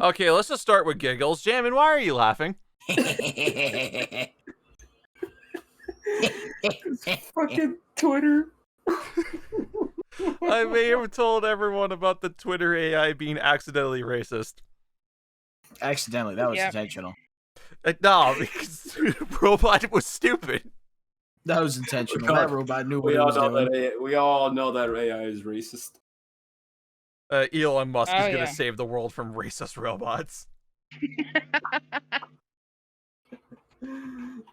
Okay, let's just start with giggles. Jammin, why are you laughing? Fucking Twitter. I may have told everyone about the Twitter AI being accidentally racist. Accidentally, that was intentional. No, because Robot was stupid. That was intentional. That robot knew what he was doing. We all know that AI is racist. Elon Musk is going to save the world from racist robots.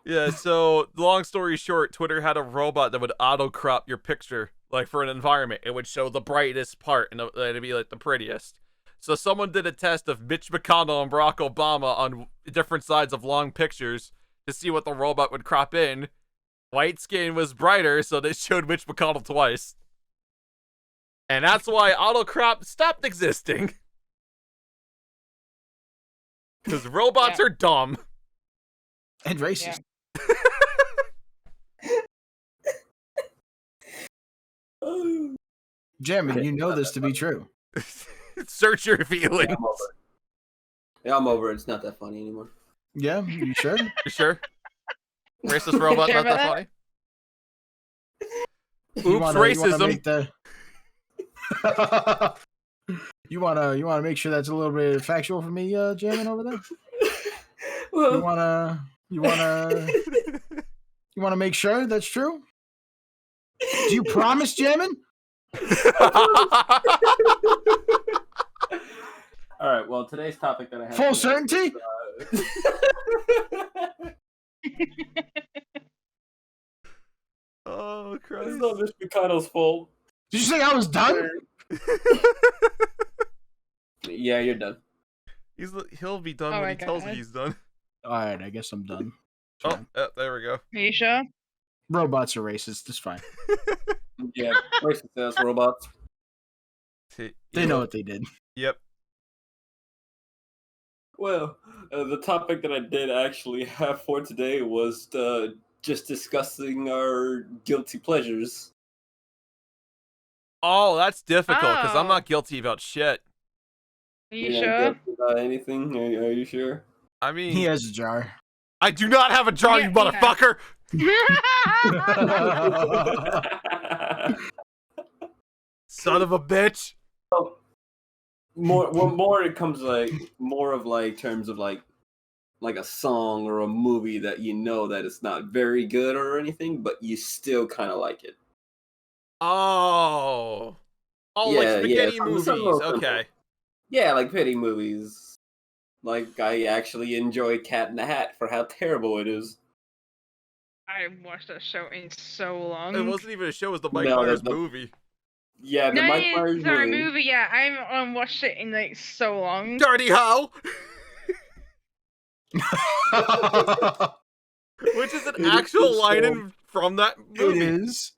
Yeah, so long story short, Twitter had a robot that would auto-crop your picture, like for an environment. It would show the brightest part, and it'd be like the prettiest. So someone did a test of Mitch McConnell and Barack Obama on different sides of long pictures to see what the robot would crop in. White skin was brighter, so they showed Mitch McConnell twice. And that's why auto-crop stopped existing. Because robots are dumb. And racist. Jammin, you know this to be true. Search your feelings. I'm over it. It's not that funny anymore. Yeah, you sure? You sure? Racist robot, not that funny? Oops, racism. You wanna make sure that's a little bit factual for me, Jammin, over there? Well, You wanna make sure that's true? Do you promise, Jammin? all right. Well, today's topic that I have. Full certainty? Oh, Christ. It's not Mitch McConnell's fault. Did you say I was done? Yeah, you're done. He'll be done when he tells me he's done. Alright, I guess I'm done. Oh, there we go. Are you sure? Robots are racist. It's fine. Yeah, racist ass robots. They know what they did. Yep. Well, the topic that I did actually have for today was just discussing our guilty pleasures. Oh, that's difficult because I'm not guilty about shit. Are you sure? About anything? Are you sure? I mean, he has a jar. I do not have a jar, you motherfucker. Son of a bitch. More it comes more of terms of like a song or a movie that you know that it's not very good or anything, but you still kind of like it. Oh, like spaghetti movies. Okay. Yeah, like pity movies. Like I actually enjoy Cat in the Hat for how terrible it is. I haven't watched that show in so long. It wasn't even a show; it was the Mike Myers movie. Yeah, the Mike Myers movie. Yeah, I haven't watched it in like so long. Dirty How? Which is an actual line from that movie. It is.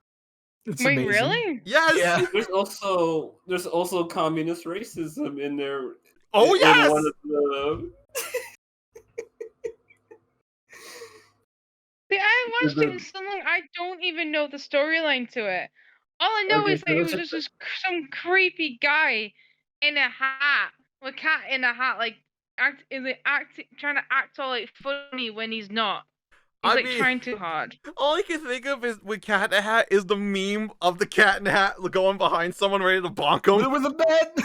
It's Wait, amazing. really? Yes. Yeah. There's also communist racism in there. Oh yes. In one of the... See, I watched it in so long, I don't even know the storyline to it. All I know is that it was just some creepy guy in a hat, a cat in a hat, like trying to act all like funny when he's not. He's trying too hard. All I can think of is with Cat in a Hat is the meme of the cat in a hat going behind someone ready to bonk him with a bat.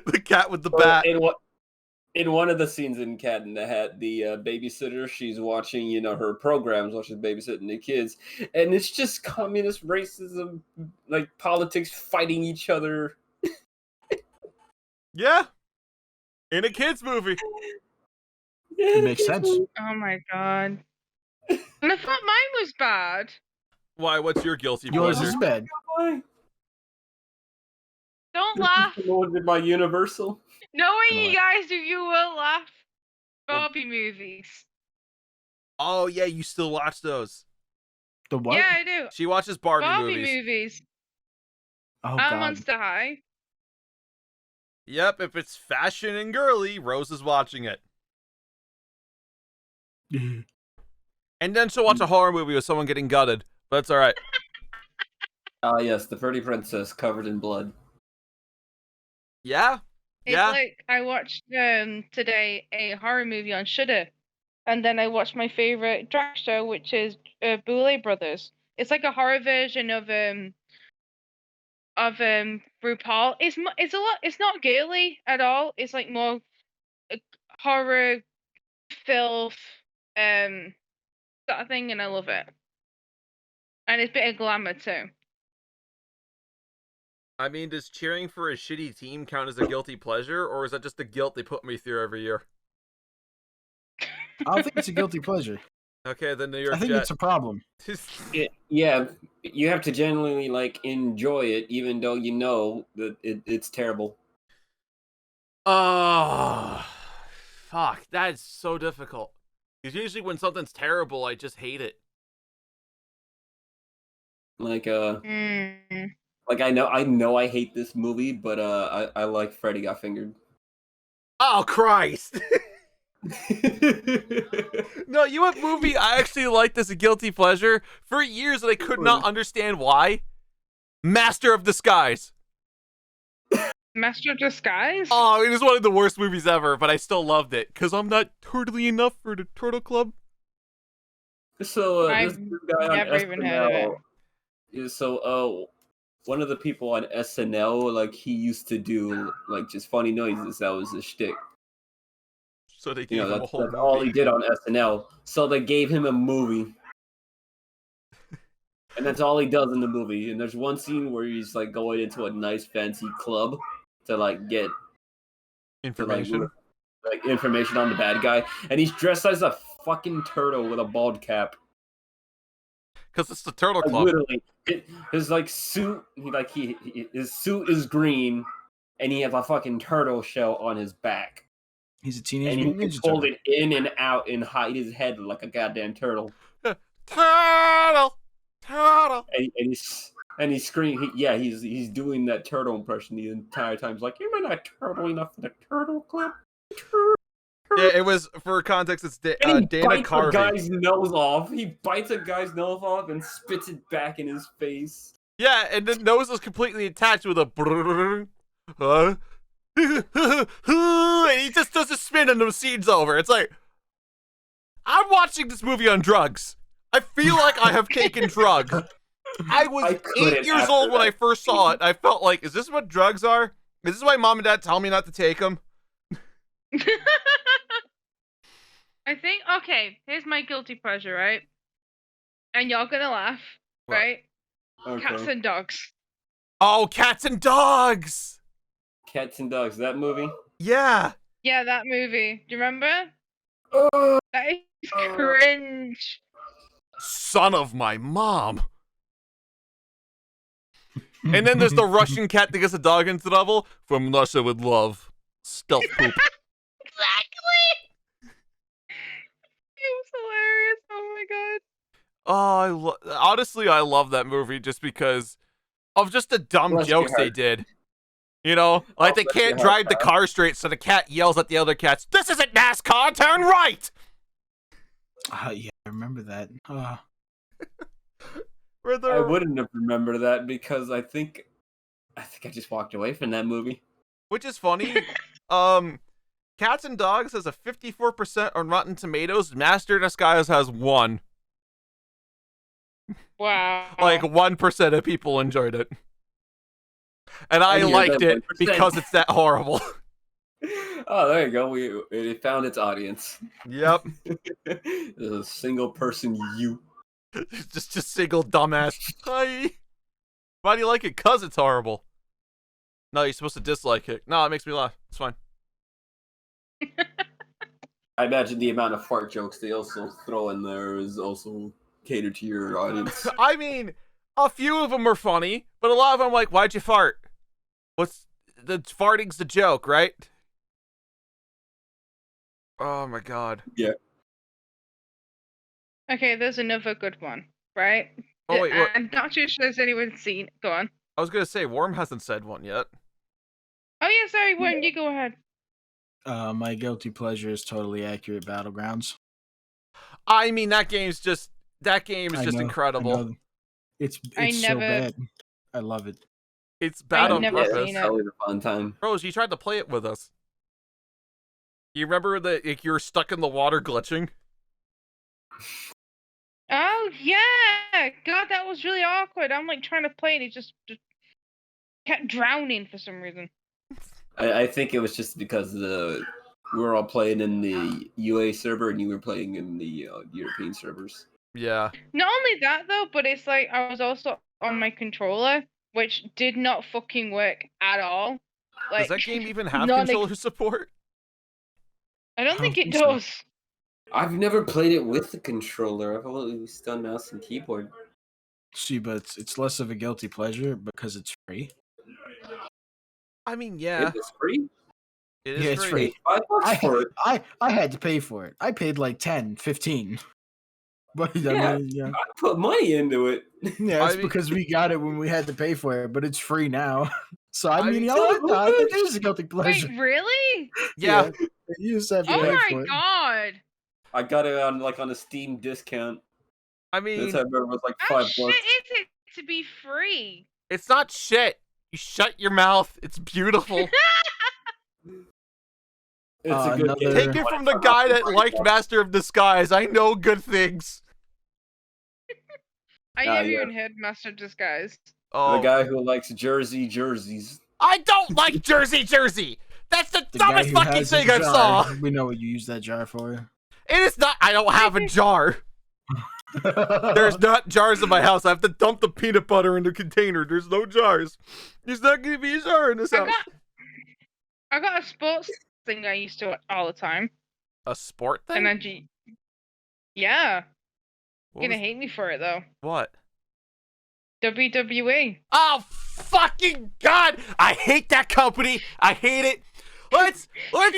The cat with the bat. In one of the scenes in Cat in the Hat, the babysitter, she's watching, her programs while she's babysitting the kids, and it's just communist racism, like politics fighting each other. Yeah, in a kids movie. It makes sense. Oh my god! And I thought mine was bad. Why? What's your guilty Yours pleasure? is bad. Don't laugh. Promoted by Universal. Knowing you guys do, you will laugh. Barbie movies. Oh yeah, you still watch those? The what? Yeah, I do. She watches Barbie movies. Oh I'm god. Monster High. Yep, if it's fashion and girly, Rose is watching it. And then she'll watch a horror movie with someone getting gutted. But that's alright. Yes, the pretty princess covered in blood. Yeah? It's Yeah? like I watched today a horror movie on Shudder, and then I watched my favorite drag show, which is Boulay Brothers. It's like a horror version of RuPaul. It's a lot. It's not girly at all. It's like more horror, filth, sort of thing, and I love it. And it's a bit of glamour too. I mean, does cheering for a shitty team count as a guilty pleasure, or is that just the guilt they put me through every year? I don't think it's a guilty pleasure. Okay, the New York I think Jets. it's a problem. Yeah, you have to genuinely like enjoy it, even though you know that it's terrible. Oh, fuck. That is so difficult. Because usually when something's terrible, I just hate it. Like like I know I hate this movie, but I like Freddy Got Fingered. Oh, Christ. No, you know what movie I actually liked as a guilty pleasure for years and I could not understand why? Master of Disguise. Master of Disguise? Oh, it was one of the worst movies ever, but I still loved it because I'm not turtly enough for the Turtle Club. So I've this guy on never even heard of SNL. So one of the people on SNL, like he used to do like just funny noises. That was his shtick. So they gave him a That's whole movie. all he did on SNL. So they gave him a movie. And that's all he does in the movie. And there's one scene where he's like going into a nice fancy club to like get Information. like information on the bad guy. And he's dressed as a fucking turtle with a bald cap. Because it's the Turtle Like, Club. literally, his like suit, his suit is green, and he has a fucking turtle shell on his back. He's a teenage And he mutant can ninja fold turtle. it in and out and hide his head like a goddamn turtle. Turtle! And he's screaming. He's doing that turtle impression the entire time. He's like, "You're not turtle enough for the Turtle Club." Yeah, it was, for context, it's And he Dana bites a Carvey. guy's nose off. He bites a guy's nose off and spits it back in his face. Yeah, and the nose is completely attached with a brrrr, and he just does a spin and the scene's over. It's like, I'm watching this movie on drugs. I feel like I have taken drugs. I was 8 years old when I first saw it. I felt like, is this what drugs are? Is this why mom and dad tell me not to take them? I think, okay, here's my guilty pleasure, right? And y'all gonna laugh, What? right? Okay. Cats and dogs. Oh, Cats and Dogs! Cats and Dogs. That movie. Yeah. Yeah, that movie. Do you remember? Oh, That is cringe. Son of my mom. And then there's the Russian cat that gets a dog into trouble. From Russia with love. Stealth poop. Exactly. It was hilarious. Oh my god. Oh, honestly, I love that movie just because of just the dumb Bless your jokes they heart. did. You know, like they bless your can't heart, drive the car straight, so the cat yells at the other cats, "This isn't NASCAR, turn right!" Yeah, I remember that. Where I they're- wouldn't have remembered that because I think I just walked away from that movie. Which is funny. Cats and Dogs has a 54% on Rotten Tomatoes. Master Disguise has 1. Wow. Like 1% of people enjoyed it. And I hear liked that it 1%. because it's that horrible. Oh, there you go. It found its audience. Yep. There's a single person. You. just a single dumbass. Hi. Why do you like it? 'Cause it's horrible. No, you're supposed to dislike it. No, it makes me laugh. It's fine. I imagine the amount of fart jokes they also throw in there is also catered to your audience. I mean, a few of them are funny, but a lot of them like, why'd you fart? What's the farting's the joke, right? Oh my god. Yeah. Okay, there's another good one, right? Oh wait, what? I'm not too sure if anyone's seen it. Go on. I was gonna say Worm hasn't said one yet. Oh yeah, sorry, Wayne, you go ahead. My guilty pleasure is Totally Accurate Battlegrounds. I mean, that game is just I know, incredible. I know. It's I so never- bad. I love it. It's bad I've on never purpose. seen That's it. always a fun time. Rose, you tried to play it with us. You remember that like, you were stuck in the water glitching? Oh yeah, God, that was really awkward. I'm like trying to play and it just kept drowning for some reason. I think it was just because we were all playing in the UA server and you were playing in the European servers. Yeah. Not only that though, but it's like I was also on my controller, which did not fucking work at all. Like, Does that game even have not controller support? I don't think it think so. does. I've never played it with the controller. I've always done mouse and keyboard. See, but it's less of a guilty pleasure because it's free. I mean, yeah, It was free. it is Yeah, it's free. free. $5 for it. I had to pay for it. I paid like 10, 15. But I Yeah. mean, yeah, I put money into it. yeah, I it's mean- because we got it when we had to pay for it, but it's free now. So I I mean, mean, you know what? I think it is a guilty Wait, pleasure. really? Yeah. You just have to Oh pay my for it. God. I got it on a Steam discount. I That's mean, how I remember it was like How $5. shit is it to be free? it's not shit. You shut your mouth. It's beautiful. It's a good Another- game. Take it from the guy that liked Master of Disguise. I know good things. I Ah, never yeah. even heard Master Disguise. The Oh, guy who likes jerseys. I don't like Jersey. That's the The guy dumbest who fucking has a thing I jar. saw. We know what you use that jar for. It is not. I don't have a jar. There's not jars in my house. I have to dump the peanut butter in the container. There's no jars. There's not gonna be a jar in this house. I got a sports thing I used to watch all the time. A sport thing? And then yeah. What You're was- gonna hate me for it though. what? WWE. Oh fucking god! I hate that company. I hate it. Let's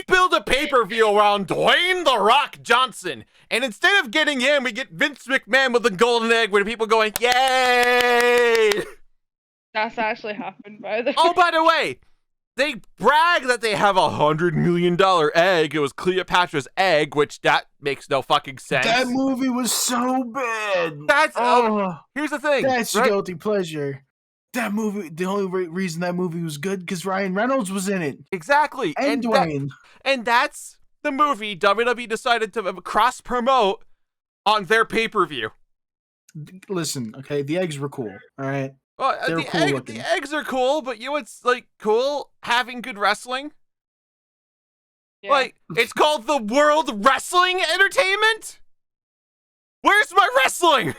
build a pay-per-view around Dwayne The Rock Johnson. And instead of getting him, we get Vince McMahon with the golden egg where people going, yay! That's actually happened by the way. Oh, by the way, they brag that they have $100 million egg. It was Cleopatra's egg, which that makes no fucking sense. That movie was so bad. That's Oh, here's the thing. that's right? guilty pleasure. That movie, the only reason that movie was good because Ryan Reynolds was in it. Exactly. And that- Dwayne. and that's the movie WWE decided to cross promote on their pay-per-view. Listen, okay, the eggs were cool. All right. Well, They were the, cool looking. the eggs are cool, but you know what's like cool? Having good wrestling. Yeah. Like it's called the World Wrestling Entertainment. Where's my wrestling?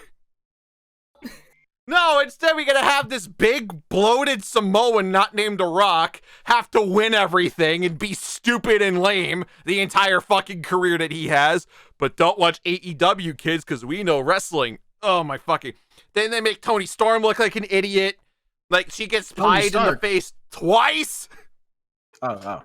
No, instead we gotta have this big bloated Samoan not named The Rock have to win everything and be stupid and lame the entire fucking career that he has. But don't watch AEW, kids, because we know wrestling. Oh my fucking. Then they make Tony Storm look like an idiot. Like she gets Tony pied in the Stark. face twice. Oh.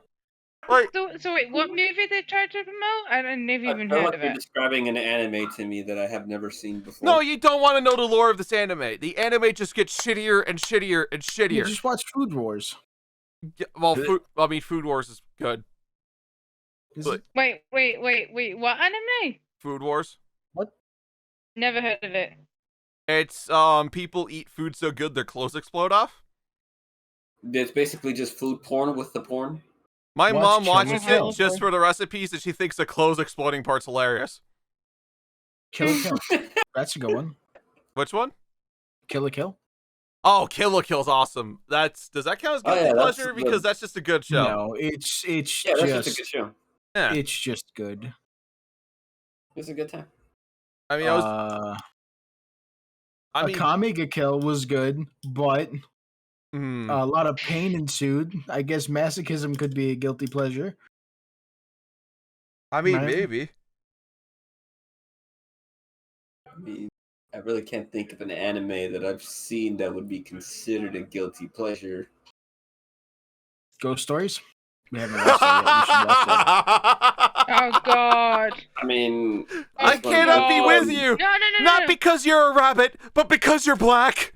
Like So wait, what movie they tried to promote? I never I even feel heard like of you're it. describing an anime to me that I have never seen before. no, you don't want to know the lore of this anime. The anime just gets shittier and shittier and You shittier. just watch Food Wars. Yeah, well, Is it- Food Wars is good. Is But- it? Wait, what anime? Food Wars. Never heard of it. It's people eat food so good their clothes explode off. It's basically just food porn with the porn. My Watch mom Kill watches la Kill. it just for the recipes, and she thinks the clothes exploding part's hilarious. Kill la Kill. That's a good one. Which one? Kill la Kill? Oh, Kill la Kill's awesome. Does that count as Oh, guilty yeah, that's pleasure? good. Because that's just a good show. No, it's Yeah, that's just a good show. Yeah. it's just good. It's a good time. I mean, I mean, Akame Kill was good, but hmm. a lot of pain ensued. I guess masochism could be a guilty pleasure. I mean, right. maybe. I mean, I really can't think of an anime that I've seen that would be considered a guilty pleasure. Ghost Stories? We haven't watched that yet. We should watch that. Oh God. I mean, I this one- cannot be with Um, you. No. Not because you're a rabbit, but because you're black.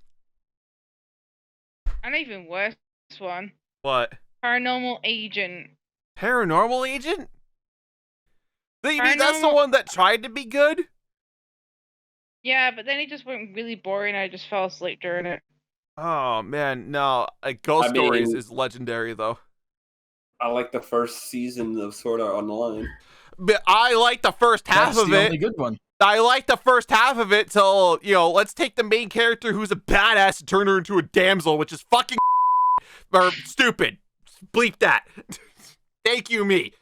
An even worse one. What? Paranormal Agent. Paranormal Agent? You mean that's the Paranormal- one that tried to be good? Yeah, but then it just went really boring. I just fell asleep during it. Oh man, no. Ghost I mean- Stories is legendary though. I like the first season of Sword Art Online. But I like the first half That's of the it. only good one. I like the first half of it till, let's take the main character who's a badass and turn her into a damsel, which is fucking or stupid. Bleep that. Thank you, me.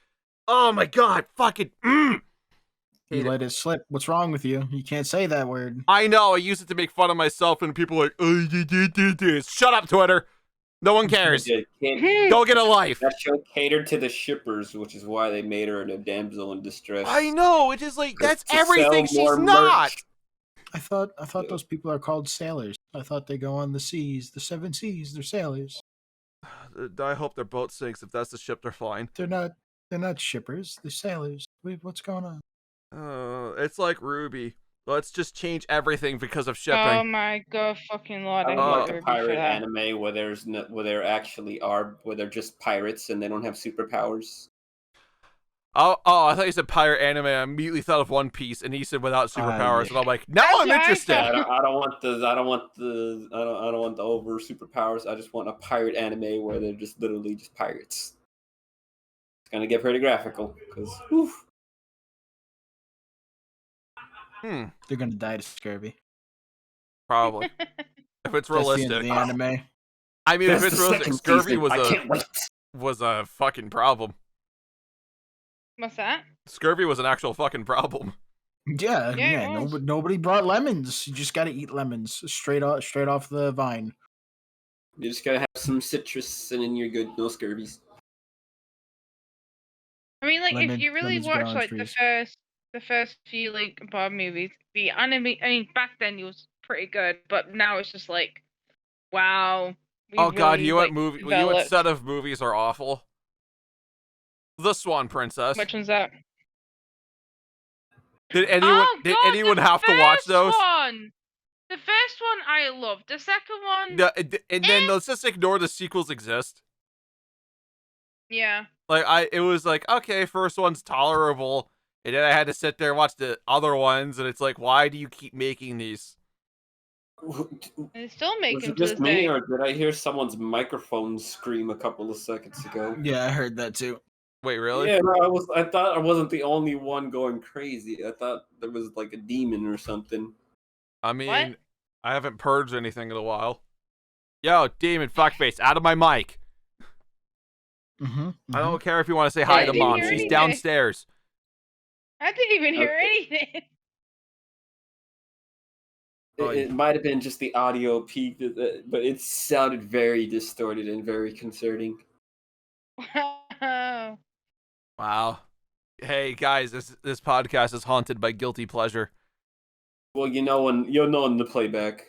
Oh my god, fucking. You let it slip. What's wrong with you? You can't say that word. I know. I use it to make fun of myself, and people are like, oh, you did this. Shut up, Twitter. No one cares. Go get a life. That show catered to the shippers, which is why they made her a damsel in distress. I know. It is like that's To everything sell more she's not. merch. I thought those people are called sailors. I thought they go on the seas, the 7 seas. They're sailors. I hope their boat sinks. If that's the ship, they're fine. They're not shippers. They're sailors. Wait, what's going on? It's like Ruby. Let's just change everything because of shipping. Oh my god, fucking lord! I I would hate like a Ruby for pirate that. anime where where they're just pirates and they don't have superpowers. Oh, I thought you said pirate anime. I immediately thought of One Piece, and he said without superpowers, and I'm like, now That's I'm what I interested. thought. I don't want the over superpowers. I just want a pirate anime where they're just literally just pirates. It's gonna get pretty graphical because They're gonna die to scurvy. Probably. If it's That's the end realistic. of the anime. I mean, that's if it's the realistic, second scurvy season. I can't wait. was a fucking problem. What's that? Scurvy was an actual fucking problem. Yeah. Yeah, it was. Nobody brought lemons. You just gotta eat lemons straight off the vine. You just gotta have some citrus and then you're good. No scurvies. I mean, like, if you really lemons grow watch on like trees. the first few like Bob movies, the anime. I mean, back then it was pretty good, but now it's just like, wow. Oh god, really, you like, what developed. set of movies are awful? The Swan Princess. Which one's that? Did anyone the have to watch those? One. The first one I loved. The second one, And then let's just ignore the sequels exist. yeah. Like it was like, okay, first one's tolerable, and then I had to sit there and watch the other ones, and it's like, why do you keep making these? They still make Was them it to this just me, day. or did I hear someone's microphone scream a couple of seconds ago? Yeah, I heard that too. Wait, really? Yeah, no, I thought I wasn't the only one going crazy. I thought there was like a demon or something. I mean, What? I haven't purged anything in a while. Yo, demon fuckface, out of my mic. Mm-hmm. I don't care if you want to say hi I to didn't mom. hear She's anything. downstairs. I didn't even hear Okay. anything. It might have been just the audio peak, but it sounded very distorted and very concerning. Wow. Wow. Hey guys, this podcast is haunted by guilty pleasure. Well, you'll know in the playback.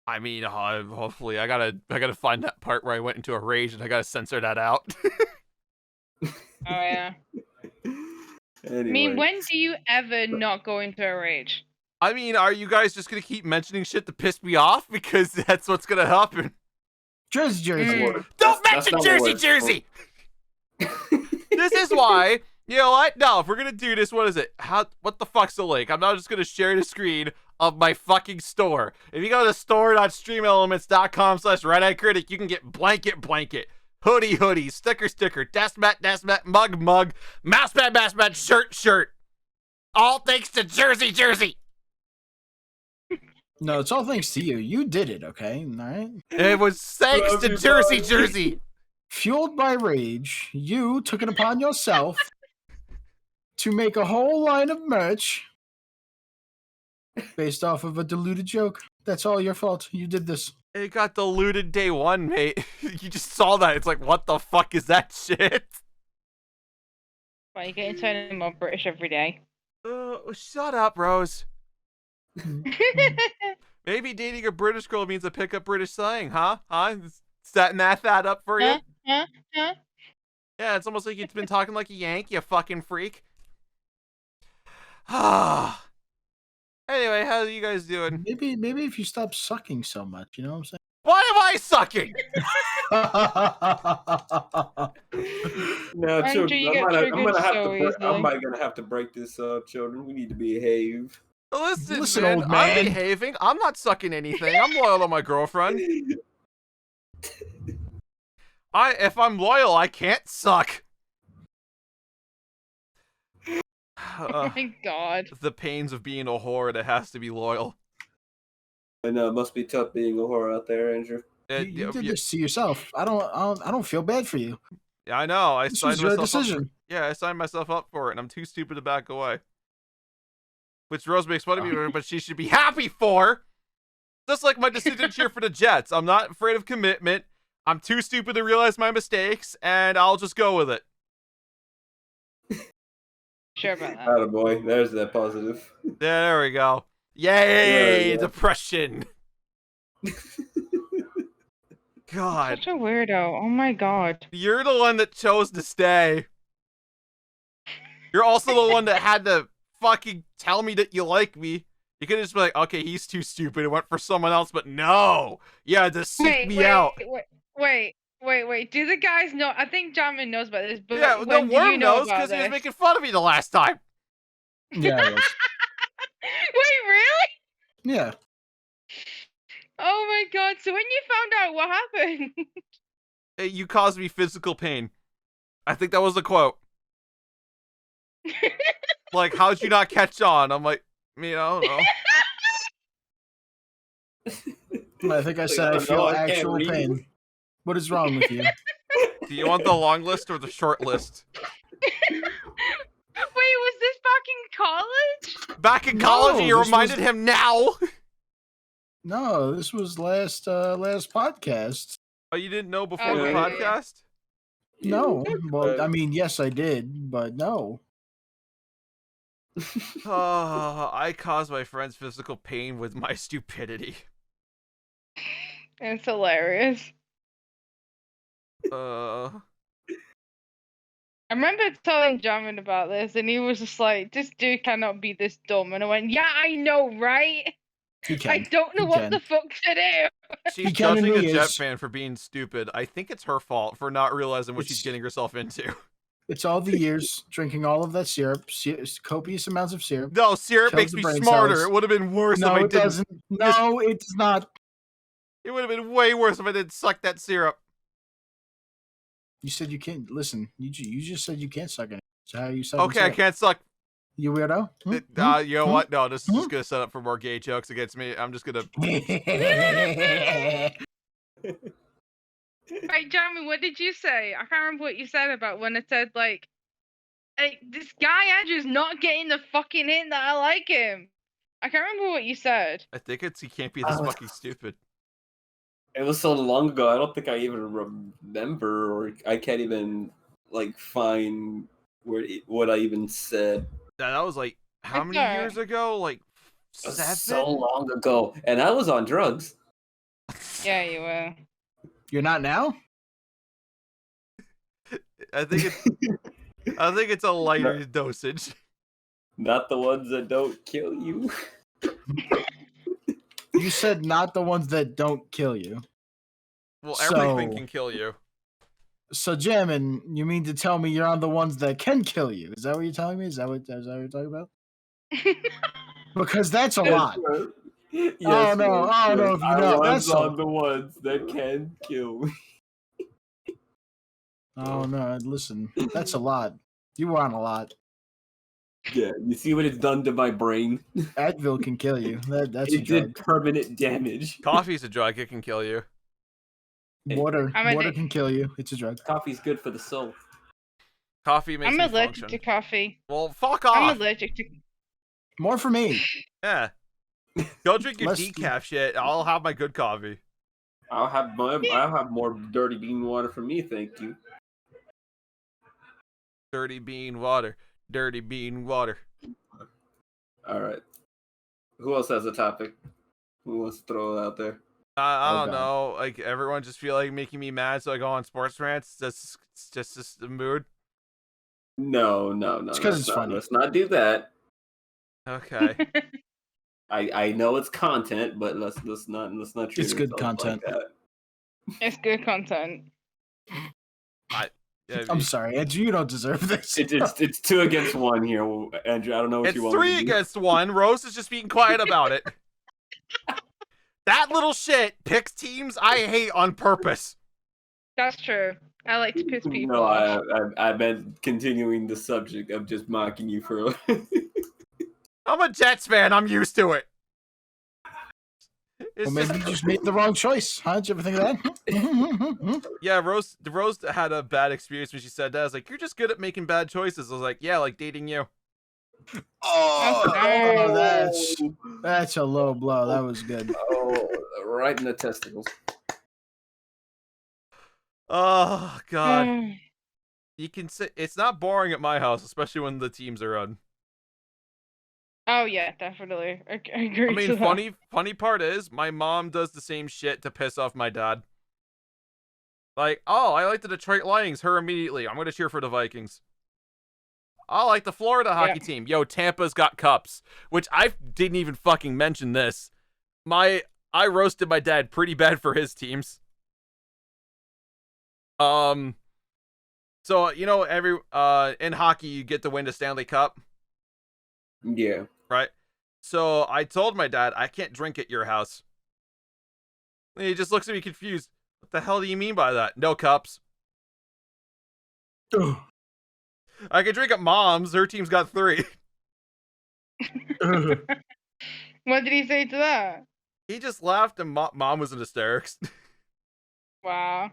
I mean, hopefully, I gotta find that part where I went into a rage, and I gotta censor that out. Oh yeah. Anyway. I mean, when do you ever not go into a rage? I mean, are you guys just gonna keep mentioning shit to piss me off? Because that's what's gonna happen. Jersey. Don't That's mention not Jersey, what it's Jersey. This is why. You know what? No, if we're gonna do this, what is it? What the fuck's the link? I'm not just gonna share the screen of my fucking store. If you go to store.streamelements.com/redeyedcritic, you can get blanket, hoodie, sticker, desk mat, mug, mouse pad, shirt. All thanks to Jersey. No, it's all thanks to you. You did it, okay? All right. It was thanks to Jersey. Fueled by rage, you took it upon yourself to make a whole line of merch based off of a diluted joke. That's all your fault. You did this. It got diluted day one, mate. You just saw that. It's like, what the fuck is that shit? Why you getting turning more British every day? Shut up, Rose. Maybe dating a British girl means I pick up British slang, huh? Setting that up for you? Huh? Yeah, it's almost like you've been talking like a Yank, you fucking freak. Anyway, how are you guys doing? Maybe if you stop sucking so much, you know what I'm saying? Why am I sucking? No, Andrew, children, you get triggered so I'm easily. gonna have to break this up, children. We need to behave. Listen, old I'm man. behaving. I'm not sucking anything. I'm loyal to my girlfriend. If I'm loyal, I can't suck. Oh my god. The pains of being a whore that has to be loyal. I know it must be tough being a whore out there, Andrew. You did this to yourself. I don't feel bad for you. Yeah, I know. I This signed was your myself up. decision. I signed myself up for it, and I'm too stupid to back away. Which Rose makes fun of me for, but she should be happy for. Just like my decision to cheer for the Jets. I'm not afraid of commitment. I'm too stupid to realize my mistakes, and I'll just go with it. Sure about that. Attaboy. There's that positive. Yeah, there we go. Yay, Yeah. depression. God. Such a weirdo. Oh my god. You're the one that chose to stay. You're also the one that had to fucking tell me that you like me. You could just be like, okay, he's too stupid and went for someone else, but no. You had to seek me out. Wait. Do the guys know? I think John knows about this, but Yeah, the when do worm you know knows about because he was this? making fun of me the last time. Yeah, I was. Wait, really? Yeah. Oh my god. So when you found out, what happened? Hey, you caused me physical pain. I think that was the quote. Like, how'd you not catch on? I'm like, I don't know. I think I said I feel actual pain. What is wrong with you? Do you want the long list or the short list? Wait, was this back in college? Back in college, No, you this reminded was- him now. No, this was last podcast. Oh, you didn't know before the Okay. podcast? No. Yeah, Well, but- I mean, yes, I did, but no. Oh, I caused my friend's physical pain with my stupidity. It's hilarious. Uh, I remember telling Jamin about this, and he was just like, "This dude cannot be this dumb." And I went, "Yeah, I know, right? He can. I don't know He what can. the fuck to do." she's can and judging a he Jet is. fan for being stupid. I think it's her fault for not realizing what she's It's- getting herself into. It's all the years drinking all of that syrup, copious amounts of syrup. No, syrup Kills makes the me brain smarter. cells. It would have been worse if No, I it didn't. doesn't. No, it does not. It would have been way worse if I didn't suck that syrup. You said you can't. Listen, you just said you can't suck it. So how you suck? Okay, I can't suck. You weirdo. You know what? No, this is just gonna set up for more gay jokes against me. I'm just gonna. Right, Jamin, what did you say? I can't remember what you said about when it said like, "Hey, this guy Andrew's not getting the fucking hint that I like him." I can't remember what you said. I think it's he can't be this fucking stupid. It was so long ago. I don't think I even remember, or I can't even like find what I even said. That was like how It's many alright. years ago? Like It was 7. so long ago, and I was on drugs. Yeah, you were. You're not now. I think it's a lighter dosage. Not the ones that don't kill you. You said not the ones that don't kill you. Well, everything So- can kill you. So, Jammin, you mean to tell me you're on the ones that can kill you? Is that what you're telling me? Is that what you're talking about? Because that's a lot. Yes, Oh, no, I don't know if you know, I that's was a- on the ones that can kill me. Oh no! Listen, that's a lot. You were on a lot. Yeah, you see what it's done to my brain? Advil can kill you. That's a It did drug. permanent damage. Coffee's a drug. It can kill you. Water I'm water addic- can kill you. It's a drug. Coffee's good for the soul. Coffee makes I'm me allergic function. to coffee. Well, fuck I'm off. allergic to. More for me. Yeah. Go drink your Less- decaf shit. I'll have my good coffee. I'll have more dirty bean water for me, thank you. Dirty bean water. Dirty bean water. All right. Who else has a topic? Who wants to throw it out there? I Oh, don't God. know. Like everyone just feel like making me mad, so I go on sports rants. That's just the mood. No. It's 'cause it's not- funny. Let's not do that. Okay. I know it's content, but let's not treat It's good ourselves like content. that. It's good content. Yeah, I'm sorry, Andrew. You don't deserve this. It's 2 against 1 here, Andrew. I don't know what it's you want. 3 against 1. Rose is just being quiet about it. That little shit picks teams I hate on purpose. That's true. I like to piss people No, off. I meant continuing the subject of just mocking you for. I'm a Jets fan. I'm used to it. Well, maybe you just made the wrong choice. Huh? Did you ever think of that? Yeah, Rose had a bad experience when she said that. I was like, you're just good at making bad choices. I was like, yeah, like dating you. That's a low blow. That was good. Oh, right in the testicles. Oh, God. You can say it's not boring at my house, especially when the teams are on. Oh yeah, definitely. I agree. I mean, funny part is my mom does the same shit to piss off my dad. Like, oh, I like the Detroit Lions. Her immediately. I'm gonna cheer for the Vikings. I like the Florida hockey team. Yo, Tampa's got cups. Which I didn't even fucking mention this. I roasted my dad pretty bad for his teams. So you know, in hockey you get to win the Stanley Cup. Yeah. Right? So I told my dad, I can't drink at your house. And he just looks at me confused. What the hell do you mean by that? No cups. I can drink at Mom's. Her team's got 3. What did he say to that? He just laughed and Mom was in hysterics. Wow.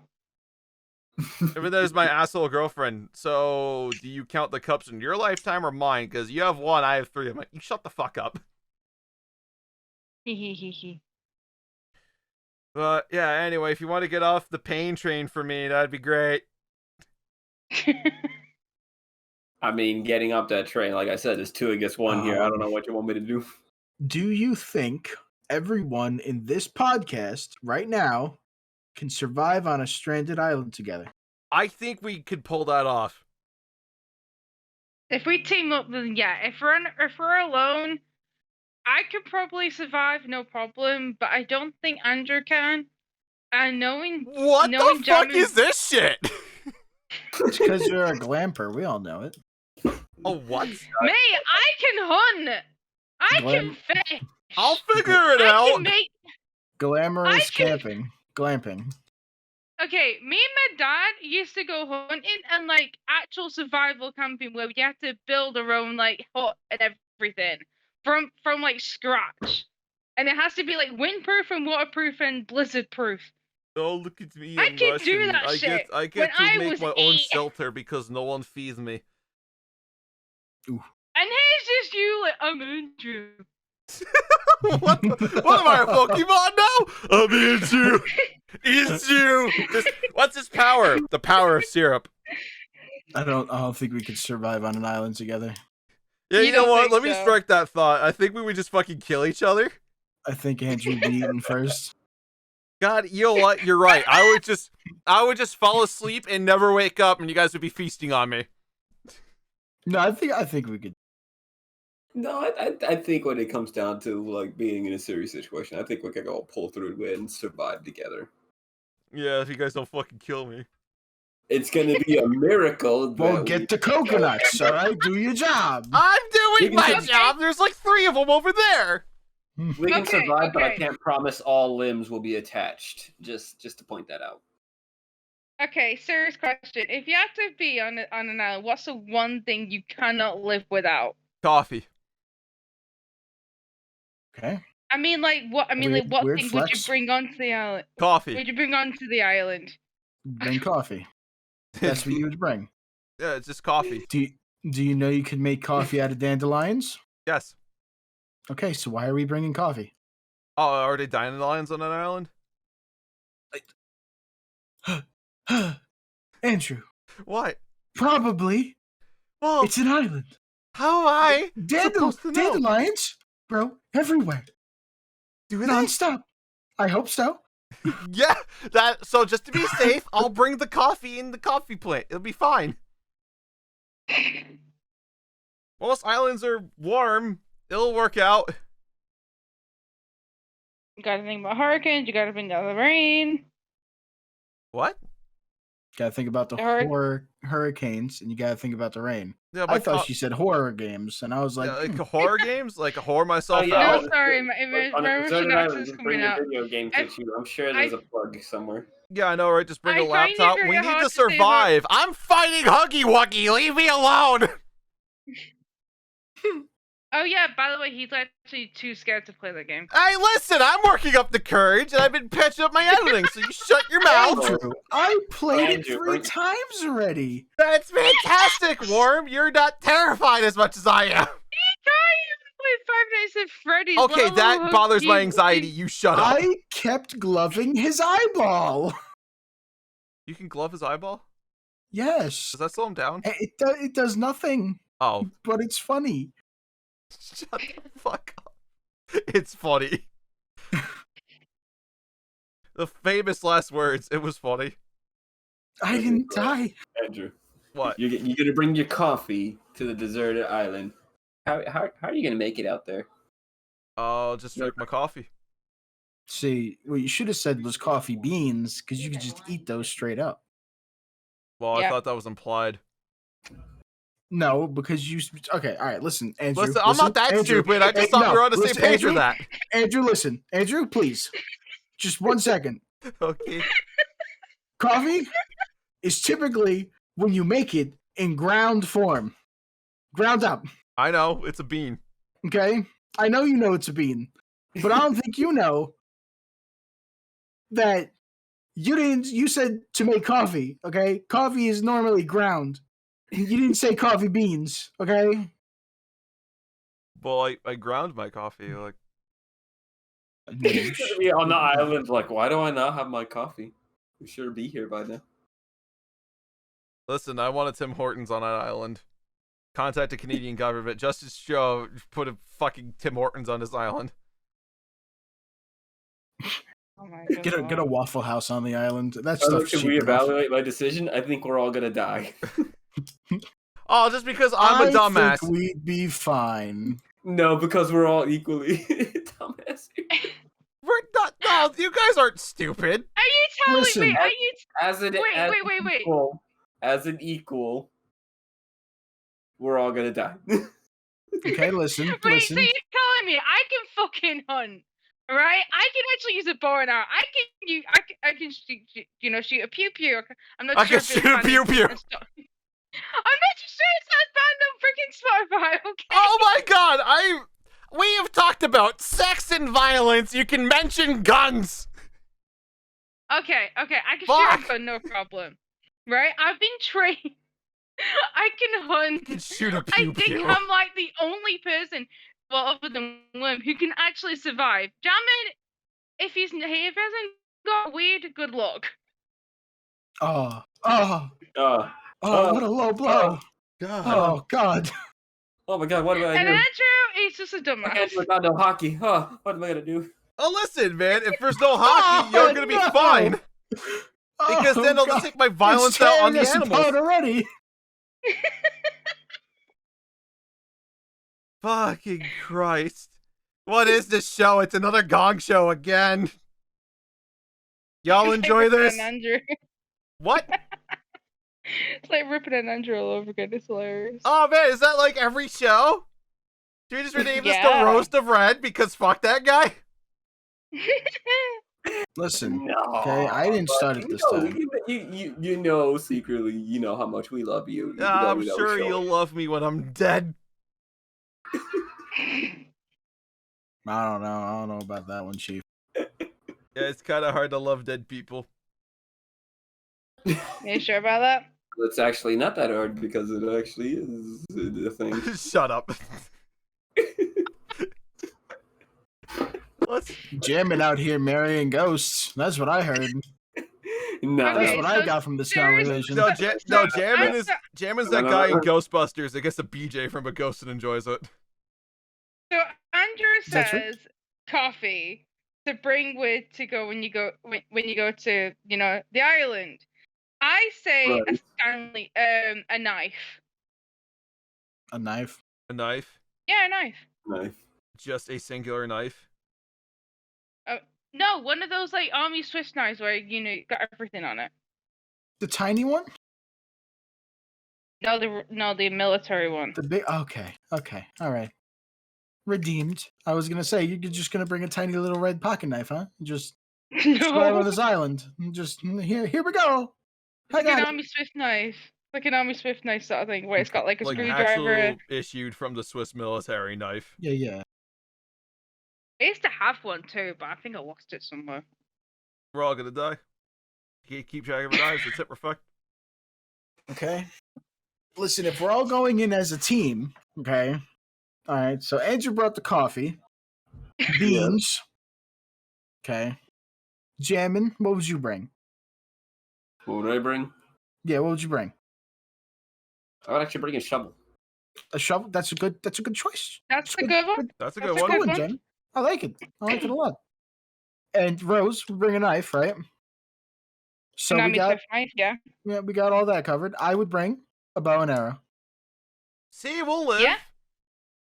Even though it's my asshole girlfriend. So, do you count the cups in your lifetime or mine? Because you have 1, I have 3. I'm like, you shut the fuck up. But, yeah, anyway, if you want to get off the pain train for me, that'd be great. I mean, getting up that train, like I said, is 2 against 1 here. I don't know what you want me to do. Do you think everyone in this podcast right now can survive on a stranded island together? I think we could pull that off. If we team up, then yeah. If we're alone, I could probably survive, no problem. But I don't think Andrew can. And knowing the fuck is this shit? It's because you're a glamper. We all know it. Oh, what? Me, I can hunt. I can fish. I'll figure it out. Glamorous camping. Glamping. Okay, me and my dad used to go hunting and like actual survival camping where we had to build our own like hut and everything from like scratch, and it has to be like windproof and waterproof and blizzard proof. Oh, look at me! I can do that shit. I get to make my own shelter because no one feeds me. Ooh. And here's just you, like, I'm Andrew. What am I, a Pokemon now? I'm Andrew. It's you. What's his power? The power of syrup. I don't think we could survive on an island together. Yeah, you know what? Let me strike that thought. I think we would just fucking kill each other. I think Andrew would be eaten first. God, you know what? You're right. I would just fall asleep and never wake up, and you guys would be feasting on me. No, I think we could. No, I think when it comes down to like being in a serious situation, I think we could all pull through it and survive together. Yeah, if you guys don't fucking kill me. It's gonna be a miracle. Well, get the coconuts, all right? Do your job. I'm doing my job. There's like 3 of them over there. We can survive, but I can't promise all limbs will be attached. Just to point that out. Okay, serious question. If you have to be on an island, what's the one thing you cannot live without? Coffee. Okay. I mean, like, what? I mean, like, what thing would you bring onto the island? Coffee. Would you bring onto the island? Bring coffee. That's what you would bring. Yeah, it's just coffee. Do you know you can make coffee out of dandelions? Yes. Okay, so why are we bringing coffee? Oh, are they dandelions on an island? Andrew. What? Probably. Well, it's an island. How am I supposed to know? Dandelions, bro, everywhere. Do it non-stop. I hope so. Yeah, so just to be safe, I'll bring the coffee in the coffee plant. It'll be fine. Most islands are warm. It'll work out. You gotta think about hurricanes. You gotta think about the rain. What? Gotta think about the hurricanes, and you gotta think about the rain. Yeah, I thought she said horror games, and I was like, like horror games, like whore myself yeah. out. No, sorry, my On a Russian deserted island, accent's just coming bring a out. video game with you. I'm sure there's a plug somewhere. Yeah, I know, right? Just bring a I find it laptop. very We need hard to to say about- survive. I'm fighting Huggy Wuggy. Leave me alone. Oh yeah, by the way, he's actually too scared to play the game. Hey, listen, I'm working up the courage, and I've been patching up my editing, so you shut your mouth. Andrew, I played it Andrew, 3 times already. That's fantastic, Worm. You're not terrified as much as I am. You can't play Five Nights at Freddy's. Okay, let that alone bothers my Huggy anxiety. Wuggy. You shut up. I kept gloving his eyeball. You can glove his eyeball? Yes. Does that slow him down? It does nothing, Oh, but it's funny. shut the fuck up. It's funny. The famous last words. It was funny. I didn't die. Andrew, What? you're gonna bring your coffee to the deserted island. How are you gonna make it out there? I'll just drink my coffee. See, what you should have said was coffee beans, because you could just eat those straight up. Well, I Yeah. thought that was implied. No, because you. Okay, all right. Listen, Andrew. Listen, I'm not that Andrew, stupid. I just thought we were on the same listen, page Andrew, with that. Andrew, listen, Andrew, please, just 1 second. Okay. Coffee is typically when you make it in ground form, ground up. I know. It's a bean. Okay, I know you know it's a bean, but I don't think you know that you didn't. You said to make coffee. Okay, coffee is normally ground. You didn't say coffee beans. Okay. Well, I ground my coffee. Like, He's gonna be on the island. Like, why do I not have my coffee? We should be here by now. listen, I wanted Tim Hortons on that island. Contact the Canadian government. Justice Show put a fucking Tim Hortons on this island. Oh my Get a God. Waffle House on the island. That Can stuff's cheap we enough. evaluate my decision? I think we're all gonna die. Oh, just because I'm a dumbass. I think we'd be fine. No, because we're all equally dumbass. We're not. No, you guys aren't stupid. Are you telling Listen, me? Are you? Wait. As an equal, we're all gonna die. Okay, listen, Wait, listen. so you're telling me I can fucking hunt, right? I can actually use a bow and arrow. I can shoot a pew pew. I'm not I sure can if it's shoot a banned pew in- pew. in Sto- I'm not sure it's not banned on freaking Spotify. Okay. Oh my god, we have talked about sex and violence. You can mention guns. Okay, I can Fuck. shoot a gun, no problem. Right? I've been trained. I can hunt. You can shoot a I pew think pew. I'm like the only person, well, other than Worm, who can actually survive. Jamin, if he hasn't got weird, good luck. Oh, Uh, what a low blow. God. Oh, God. oh my god, what am I And gonna do? Andrew is just a I dumbass. can't do without no hockey. Huh, what am I gonna do? Oh, listen, man. If there's no hockey, you're gonna be no. fine. Because then I'll God. just take my violence out on the It's tearing us animals. apart already. Fucking Christ. What is this show? It's another gong show again. Y'all It's like enjoy ripping this? an Andrew. What? It's like ripping an Andrew all over again. It's hilarious. Oh man, is that like every show? Should we just rename this Yeah. the Roast of Red because fuck that guy? Listen, No. okay, I didn't start it this time. You know secretly, you know how much we love you. I'm sure you'll love me when I'm dead. I don't know about that one, Chief. Yeah, it's kind of hard to love dead people. You sure about that? It's actually not that hard because it actually is a thing. Shut up. Let's... Jamming out here marrying ghosts. That's what I heard. No, That's Okay, what so I got from this there's- conversation. No, So, Jammin's that guy in Ghostbusters that gets a BJ from a ghost and enjoys it. So Andrew that true? says coffee to bring with to go when you go to the island. I say Right. a knife. A knife. A knife. Yeah, a knife. Knife. Just a singular knife. No, one of those like army Swiss knives where you got everything on it. The tiny one? No, the military one. Okay, all right. Redeemed. I was gonna say you're just gonna bring a tiny little red pocket knife, huh? Just drive on No. this island. Just here we go. It's like an Army Swift knife. Like an Army Swift knife sort of thing, where it's got like a screwdriver. Actual issued from the Swiss military knife. Yeah. I used to have one too, but I think I lost it somewhere. We're all gonna die. Keep track of our knives. That's it. We're fucked. Okay. Listen, if we're all going in as a team, okay. All right. So Andrew brought the coffee, beans. Okay. Jammin', what would you bring? What would I bring? Yeah, what would you bring? I would actually bring a shovel. A shovel? That's a good choice. That's a good one. That's a That's good a one. good one. Jen. I like it. I like it a lot. And Rose, we bring a knife, right? So An we Army got Swift knife, yeah. we got all that covered. I would bring a bow and arrow. See, we'll live. Yeah.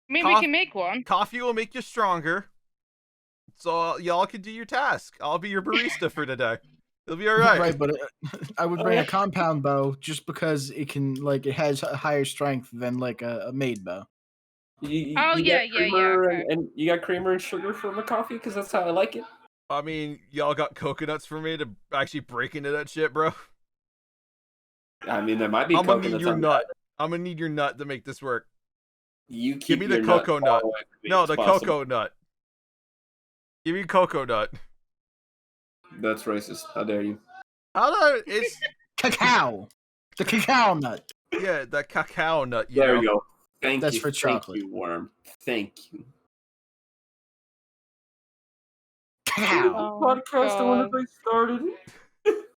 I mean, we can make one. Coffee will make you stronger. So y'all can do your task. I'll be your barista for today. It'll be all right. Right, but I would bring a compound bow just because it has a higher strength than like a made bow. Yeah. Okay. And you got creamer and sugar for my coffee because that's how I like it. I mean, y'all got coconuts for me to actually break into that shit, bro. I mean, there might be. I'm gonna need your nut. I'm gonna need your nut to make this work. You keep give me the cocoa nut. No, the cocoa nut. Give me cocoa nut. That's racist. How dare you? It's cacao. The cacao nut. Yeah, the cacao nut. There you go. Thank That's you. for chocolate. Thank you, Worm. Thank you. Cacao. Podcast I want to be started.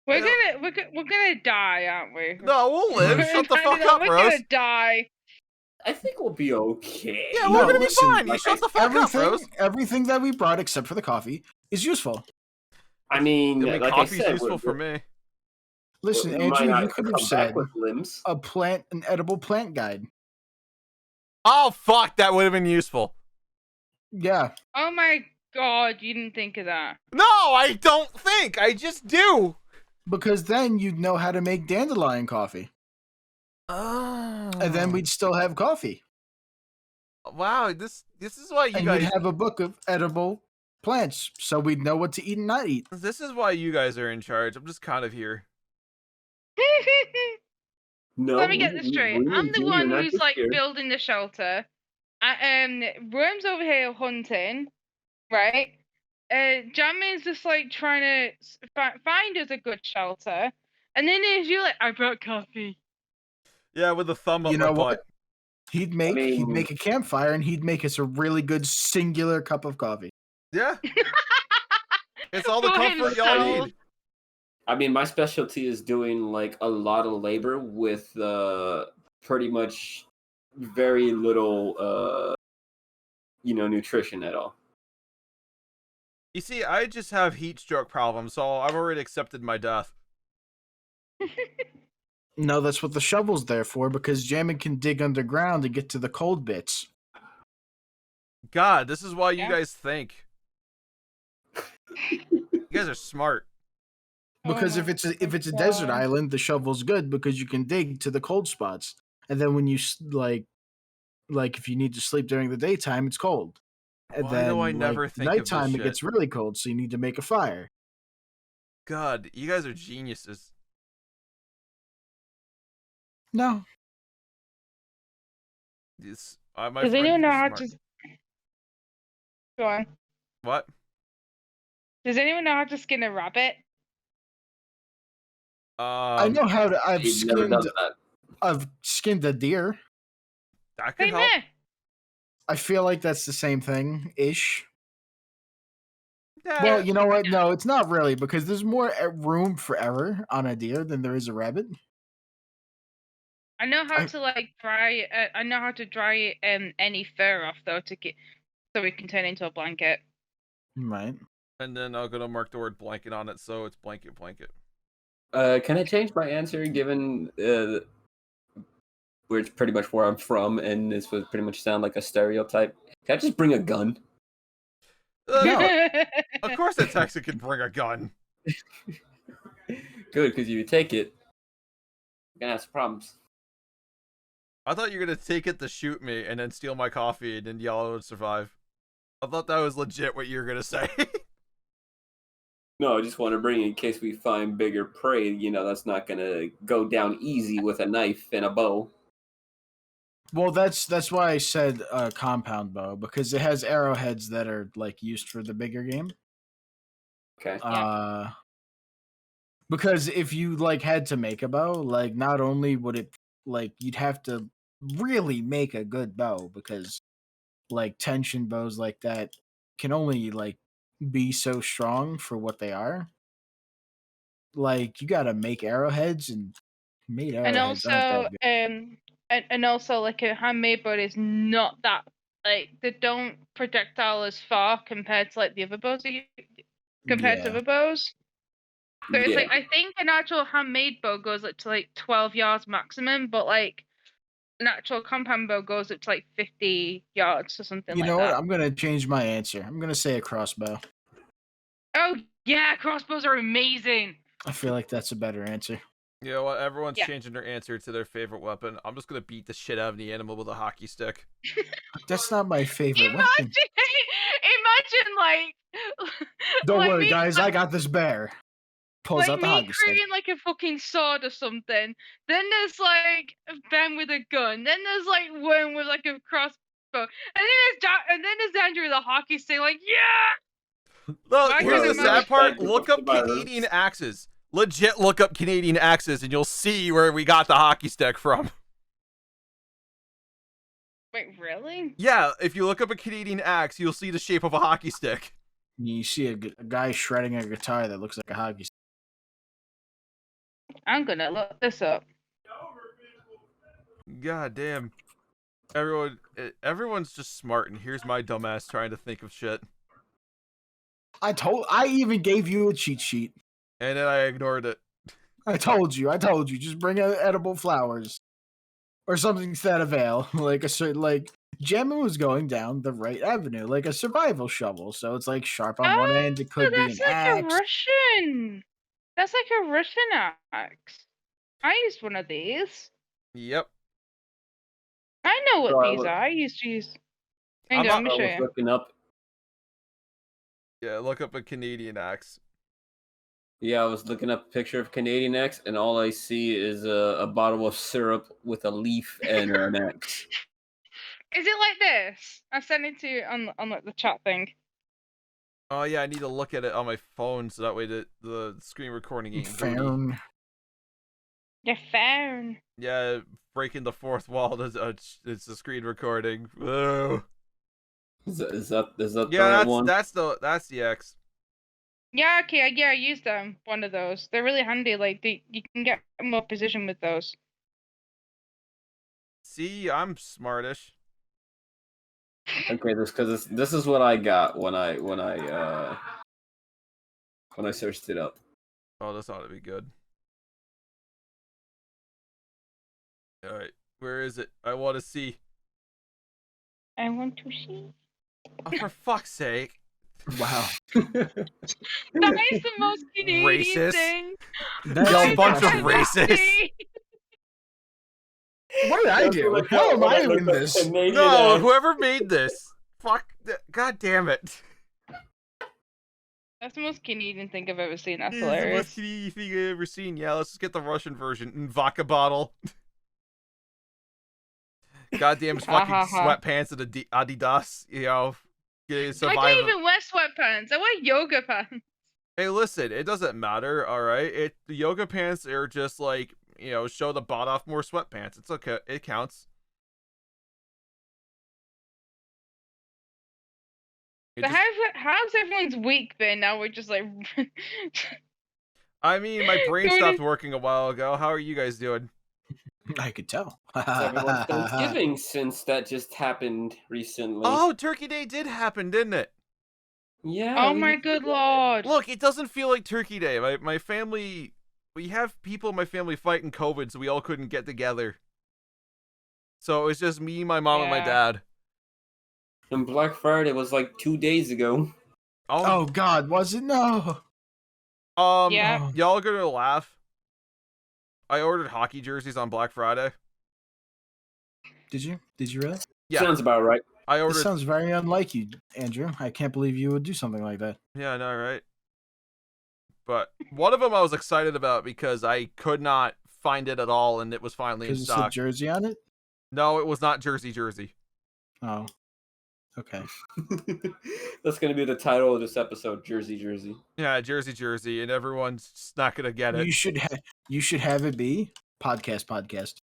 We're gonna die, aren't we? No, we'll live. Shut the fuck up, Rose. Rose. We're gonna die. I think we'll be okay. Yeah, we're gonna be fine. You shut the fuck up, Rose. Everything that we brought, except for the coffee, is useful. I mean, like coffee's I said, useful for me. Listen, Andrew, you could have said an edible plant guide. Oh fuck, that would have been useful. Yeah. Oh my god, you didn't think of that. No, I don't think. I just do. Because then you'd know how to make dandelion coffee. Oh. And then we'd still have coffee. Wow, this is why you guys we'd have a book of edible plants, so we'd know what to eat and not eat. This is why you guys are in charge. I'm just kind of here. No, let me get this straight. I'm the one who's like building the shelter. Worm's over here hunting, right? Jammin's just like trying to find us a good shelter, and then there's you like, I brought coffee. Yeah, with a thumb up you know my what? butt. He'd make a campfire and he'd make us a really good singular cup of coffee. Yeah. It's all the comfort y'all need. I mean, my specialty is doing like a lot of labor with pretty much very little nutrition at all. You see, I just have heat stroke problems, so I've already accepted my death. No, that's what the shovel's there for, because Jammin can dig underground to get to the cold bits. God, this is why you guys think. You guys are smart. Because if it's a desert island, the shovel's good because you can dig to the cold spots, and then when you like if you need to sleep during the daytime, it's cold. And Why do I never think of this nighttime shit? It gets really cold, so you need to make a fire. God, you guys are geniuses. No. Does anyone know how to? Go on. What? Does anyone know how to skin a rabbit? I know how to. I've skinned a deer. That could help. I feel like that's the same thing, ish. Yeah. Well, you know what? No, it's not really, because there's more room for error on a deer than there is a rabbit. I know how to dry. I know how to dry any fur off though so it can turn into a blanket. Right. And then I'm gonna mark the word blanket on it, so it's blanket. Can I change my answer given where it's pretty much where I'm from, and this would pretty much sound like a stereotype? Can I just bring a gun? No. Of course a Texan can bring a gun. Good, because if you take it, you're gonna have some problems. I thought you were gonna take it to shoot me and then steal my coffee and then yell it would survive. I thought that was legit what you were gonna say. No, I just want to bring in case we find bigger prey. You know, that's not gonna go down easy with a knife and a bow. Well, that's why I said compound bow, because it has arrowheads that are like used for the bigger game. Okay. Because if you like had to make a bow, like not only would it like you'd have to really make a good bow, because like tension bows like that can only like be so strong for what they are. Like you got to make arrowheads, and made And arrowheads aren't also, that good. and also, like a handmade bow is not that like they don't projectile as far compared to like the other bows compared to Yeah. other bows. So it's Yeah. like I think an actual handmade bow goes up to like 12 yards maximum, but like an actual compound bow goes up to like 50 yards or something You like know what? that. I'm gonna change my answer. I'm gonna say a crossbow. Oh yeah, crossbows are amazing. I feel like that's a better answer. You know what? Everyone's Yeah. changing their answer to their favorite weapon. I'm just gonna beat the shit out of the animal with a hockey stick. That's not my favorite Imagine, weapon. imagine like. Don't like worry, me- guys. I got this bear. Pulls like out the me hockey stick. creating like a fucking sword or something. Then there's like Ben with a gun. Then there's like Worm with like a crossbow. And then there's Andrew with a hockey stick. Like yeah. Look, I here's can the sad imagine. part. Look up Canadian axes. Legit, look up Canadian axes, and you'll see where we got the hockey stick from. Wait, really? Yeah, if you look up a Canadian axe, you'll see the shape of a hockey stick. You see a guy shredding a guitar that looks like a hockey stick. I'm gonna look this up. God damn. Everyone's just smart, and here's my dumbass trying to think of shit. I even gave you a cheat sheet. And then I ignored it. I told you. Just bring out edible flowers. Or something that avail. Like a certain Gemma was going down the right avenue, like a survival shovel. So it's like sharp on one end, it could be an That's like axe. a Russian. That's like a Russian axe. I used one of these. Yep. I know what So these are. I used to use. Hang on, I'm let me I show was you. looking up. Yeah, look up a Canadian axe. Yeah, I was looking up a picture of Canadian axe, and all I see is a bottle of syrup with a leaf and an axe. Is it like this? I sent it to you on like the chat thing. Oh yeah, I need to look at it on my phone so that way the screen recording ain't booty. Found. Your phone. Yeah, breaking the fourth wall. It's a screen recording. Whoa. Is that the Yeah, right one? that's the X. Yeah, okay, yeah, I used one of those. They're really handy. Like you can get more precision with those. See, I'm smartish. Okay, this is what I got when I searched it up. Oh, this ought to be good. All right, where is it? I want to see. I want to see. Oh, for fuck's sake! Wow. That is the most Canadian Racist. thing. That's Y'all bunch of impressive. racists. What did I do? How am I in this? No, whoever made this. Fuck. God damn it. That's the most Canadian thing I've ever seen. That's This is the most hilarious. Canadian thing I've ever seen. Yeah, let's just get the Russian version. In vodka bottle. Goddamn fucking sweatpants and Adidas, you know. I Survive. don't even wear sweatpants. I wear yoga pants. Hey, listen, it doesn't matter, alright? The yoga pants are just like, you know, show the bot off more sweatpants. It's okay. It counts. But how's everyone's week been? Now we're just like. I mean, my brain Jordan- stopped working a while ago. How are you guys doing? I could tell. It's everyone's Thanksgiving since that just happened recently. Oh, Turkey Day did happen, didn't it? Yeah. Oh my good lord! Look, it doesn't feel like Turkey Day. My family, we have people in my family fighting COVID, so we all couldn't get together. So it was just me, my mom, and my Yeah. dad. And Black Friday was like 2 days ago. Oh God, was it? No. Yeah. Y'all are gonna laugh. I ordered hockey jerseys on Black Friday. Did you really? Yeah. Sounds about right. I ordered. This sounds very unlike you, Andrew. I can't believe you would do something like that. Yeah, I know, right? But one of them I was excited about because I could not find it at all, and it was finally in Because it said stock. Jersey on it? No, it was not Jersey. Oh. Okay. That's going to be the title of this episode, Jersey. Yeah, Jersey, and everyone's just not gonna get it. You should have it be podcast. Podcast.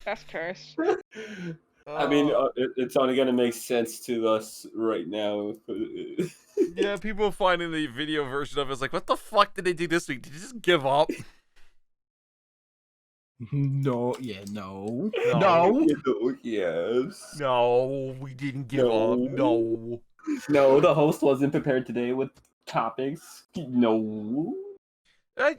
That's cursed. I mean, it's only going to make sense to us right now. Yeah, people finding the video version of it is like, what the fuck did they do this week? Did you just give up? No. Yes. No, we didn't give up. No. No, the host wasn't prepared today with topics. No.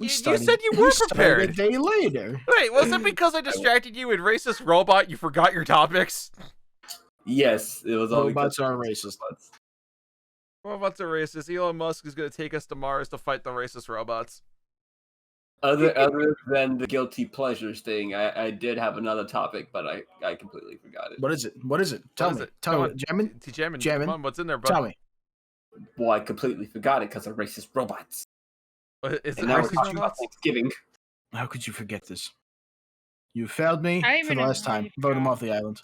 You said you were prepared. A day later. Wait, was it because I distracted you with racist robot? You forgot your topics. Yes, it was all robots are racist. Robots are racist. Elon Musk is going to take us to Mars to fight the racist robots. Other than the guilty pleasures thing, I did have another topic, but I completely forgot it. What is it? Tell me. Jammin. Come on, what's in there, bro? Tell me. Well, I completely forgot it because of racist robots. Is it And now we're racist talking about robots? Thanksgiving. How could you forget this? You failed me I for even the last know time. you Vote him forgot. off the island.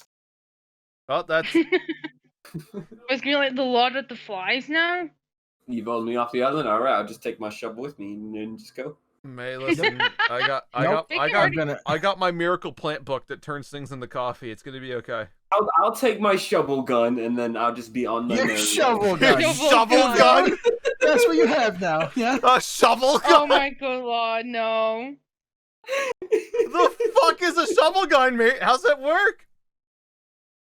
Well, that's... It's gonna be like the Lord of the Flies now. You voted me off the island? Alright, I'll just take my shovel with me and just go. May, listen, I got my miracle plant book that turns things into coffee. It's gonna be okay. I'll take my shovel gun and then I'll just be on the Your shovel gun. Shovel gun? That's what you have now. Yeah. A shovel gun? Oh my good Lord, no. The fuck is a shovel gun, mate? How's that work?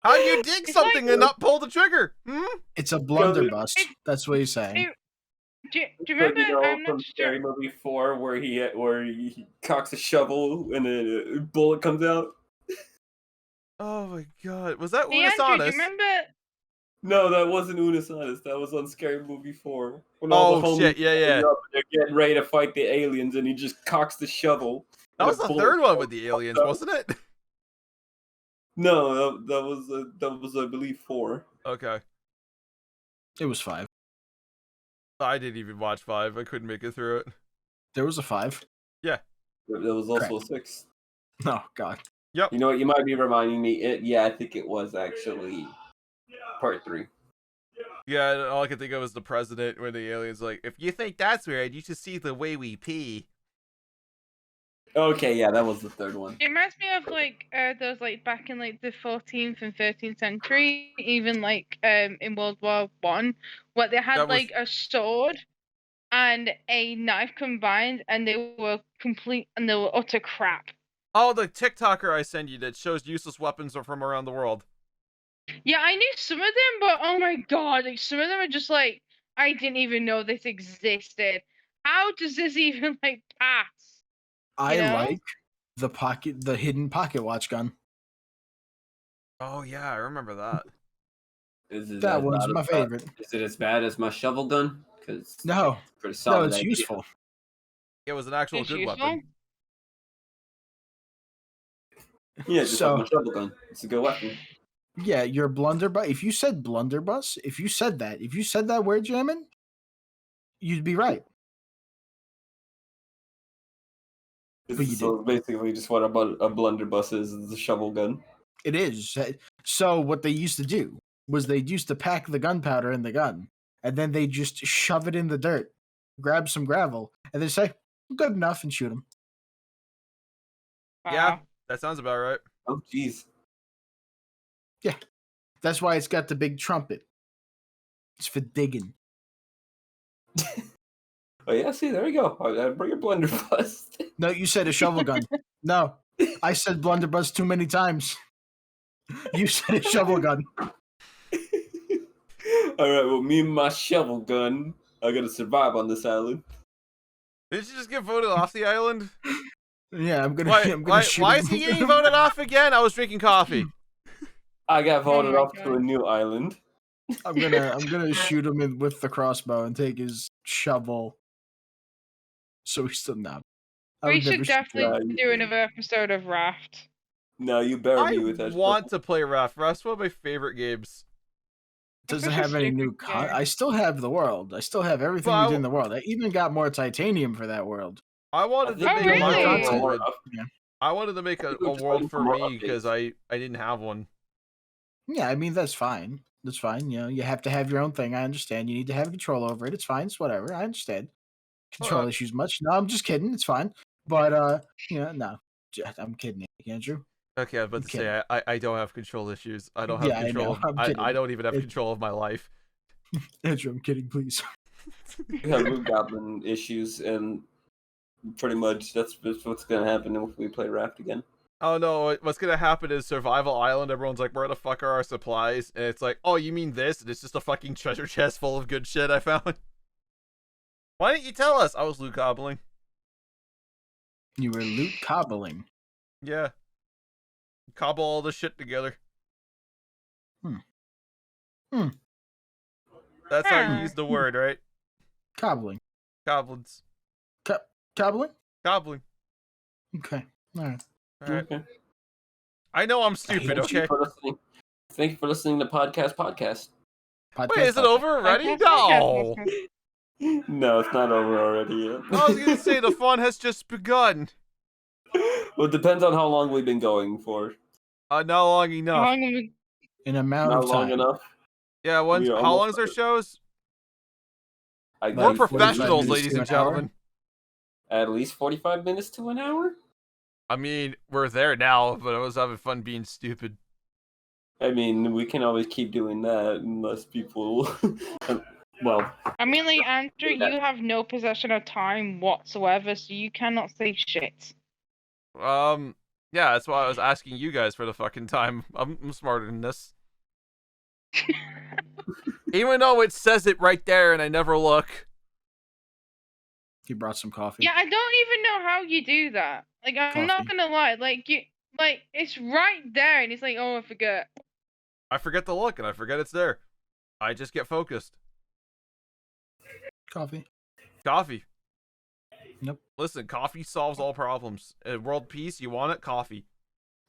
How do you dig something and not pull the trigger? It's a blunderbuss. That's what he's saying. Do you remember? I'm from not Scary sure. Movie 4 where he cocks a shovel and a bullet comes out? Oh my god. Was that Hey, Andrew, do Unisonus? you remember? No, that wasn't Unisonus. That was on Scary Movie 4. When all the Oh homies shit, yeah. up and they're getting ready to fight the aliens and he just cocks the shovel. That and was a the bullet third one comes with the aliens, out. wasn't it? No, that was I believe 4. Okay. It was 5. I didn't even watch 5. I couldn't make it through it. There was a 5. There was also a 6. Oh God. Yep. You know what? You might be reminding me. I think it was actually part 3. Yeah, all I could think of was the president when the aliens like, if you think that's weird, you should see the way we pee. Okay, yeah, that was the third one. It reminds me of like those like back in like the 14th and 13th century, even like in World War One, where they had like a sword and a knife combined, and they were utter crap. Oh, the TikToker I sent you that shows useless weapons from around the world. Yeah, I knew some of them, but oh my god, like some of them are just like I didn't even know this existed. How does this even like pass? I You know? like the hidden pocket watch gun. Oh yeah, I remember that. That one's my favorite. Is it as bad as my shovel gun? Because No, pretty solid. no, it's idea. useful. It was an actual It's good useful. weapon. Yeah, just So- like my shovel gun. It's a good weapon. Yeah, your blunderbuss. If you said blunderbuss, if you said that word, Jamin, you'd be right. But you So basically, just what about a blunderbuss is the shovel gun. It is. So what they used to do was they used to pack the gunpowder in the gun, and then they just shove it in the dirt, grab some gravel, and they say, "Good enough," and shoot them. Wow. Yeah, that sounds about right. Oh, jeez. That's why it's got the big trumpet. It's for digging. Oh yeah, see, there we go. Bring your blunderbuss. No, you said a shovel gun. No, I said blunderbuss too many times. You said a shovel gun. All right, well, me and my shovel gun are gonna survive on this island. Did you just get voted off the island? Yeah, I'm gonna. Why is he getting voted off again? I was drinking coffee. I got voted my off God. to a new island. I'm gonna shoot him with the crossbow and take his shovel. So we still not. We should definitely do another episode of Raft. No, you better I be with us. want to play Raft. Raft's one of my favorite games. Doesn't have any new I still have the world. I still have everything within the world. I even got more titanium for that world. I wanted to make really? world. I wanted to make a world for me because I didn't have one. Yeah, I mean that's fine. That's fine. You know, you have to have your own thing. I understand. You need to have control over it. It's fine. It's whatever. I understand. Control issues much? No, I'm just kidding. It's fine. But no, I'm kidding, Andrew. Okay, I was about to say I don't have control issues. I don't have control. I don't even have control of my life. Andrew, I'm kidding. Please. We have Blue Goblin issues, and pretty much that's what's gonna happen if we play Raft again. Oh no, what's gonna happen is Survival Island, everyone's like, where the fuck are our supplies? And it's like, oh, you mean this? And it's just a fucking treasure chest full of good shit I found. Why didn't you tell us? I was loot cobbling. You were loot cobbling? Yeah. Cobble all the shit together. That's how you use the word, right? Cobbling. Goblins. Cobbling? Gobbling. Okay. Alright. Okay. I know I'm stupid, okay? Thank you for listening to Podcast. Wait, is it over already? No! No, it's not over already yet. I was gonna say, the fun has just begun. Well, it depends on how long we've been going for. Not long enough. An amount Not of time. long enough. Yeah, how long is our shows? We're professionals, ladies and gentlemen. At least 45 minutes to an hour? I mean, we're there now, but I was having fun being stupid. I mean, we can always keep doing that unless people... well... I mean, like, Andrew, you have no possession of time whatsoever, so you cannot say shit. Yeah, that's why I was asking you guys for the fucking time. I'm smarter than this. Even though it says it right there and I never look. He brought some coffee. Yeah, I don't even know how you do that. Like, I'm not gonna lie. Like, it's right there, and it's like, oh, I forget. I forget to look, and I forget it's there. I just get focused. Coffee. Nope. Listen, coffee solves all problems. World peace, you want it? Coffee.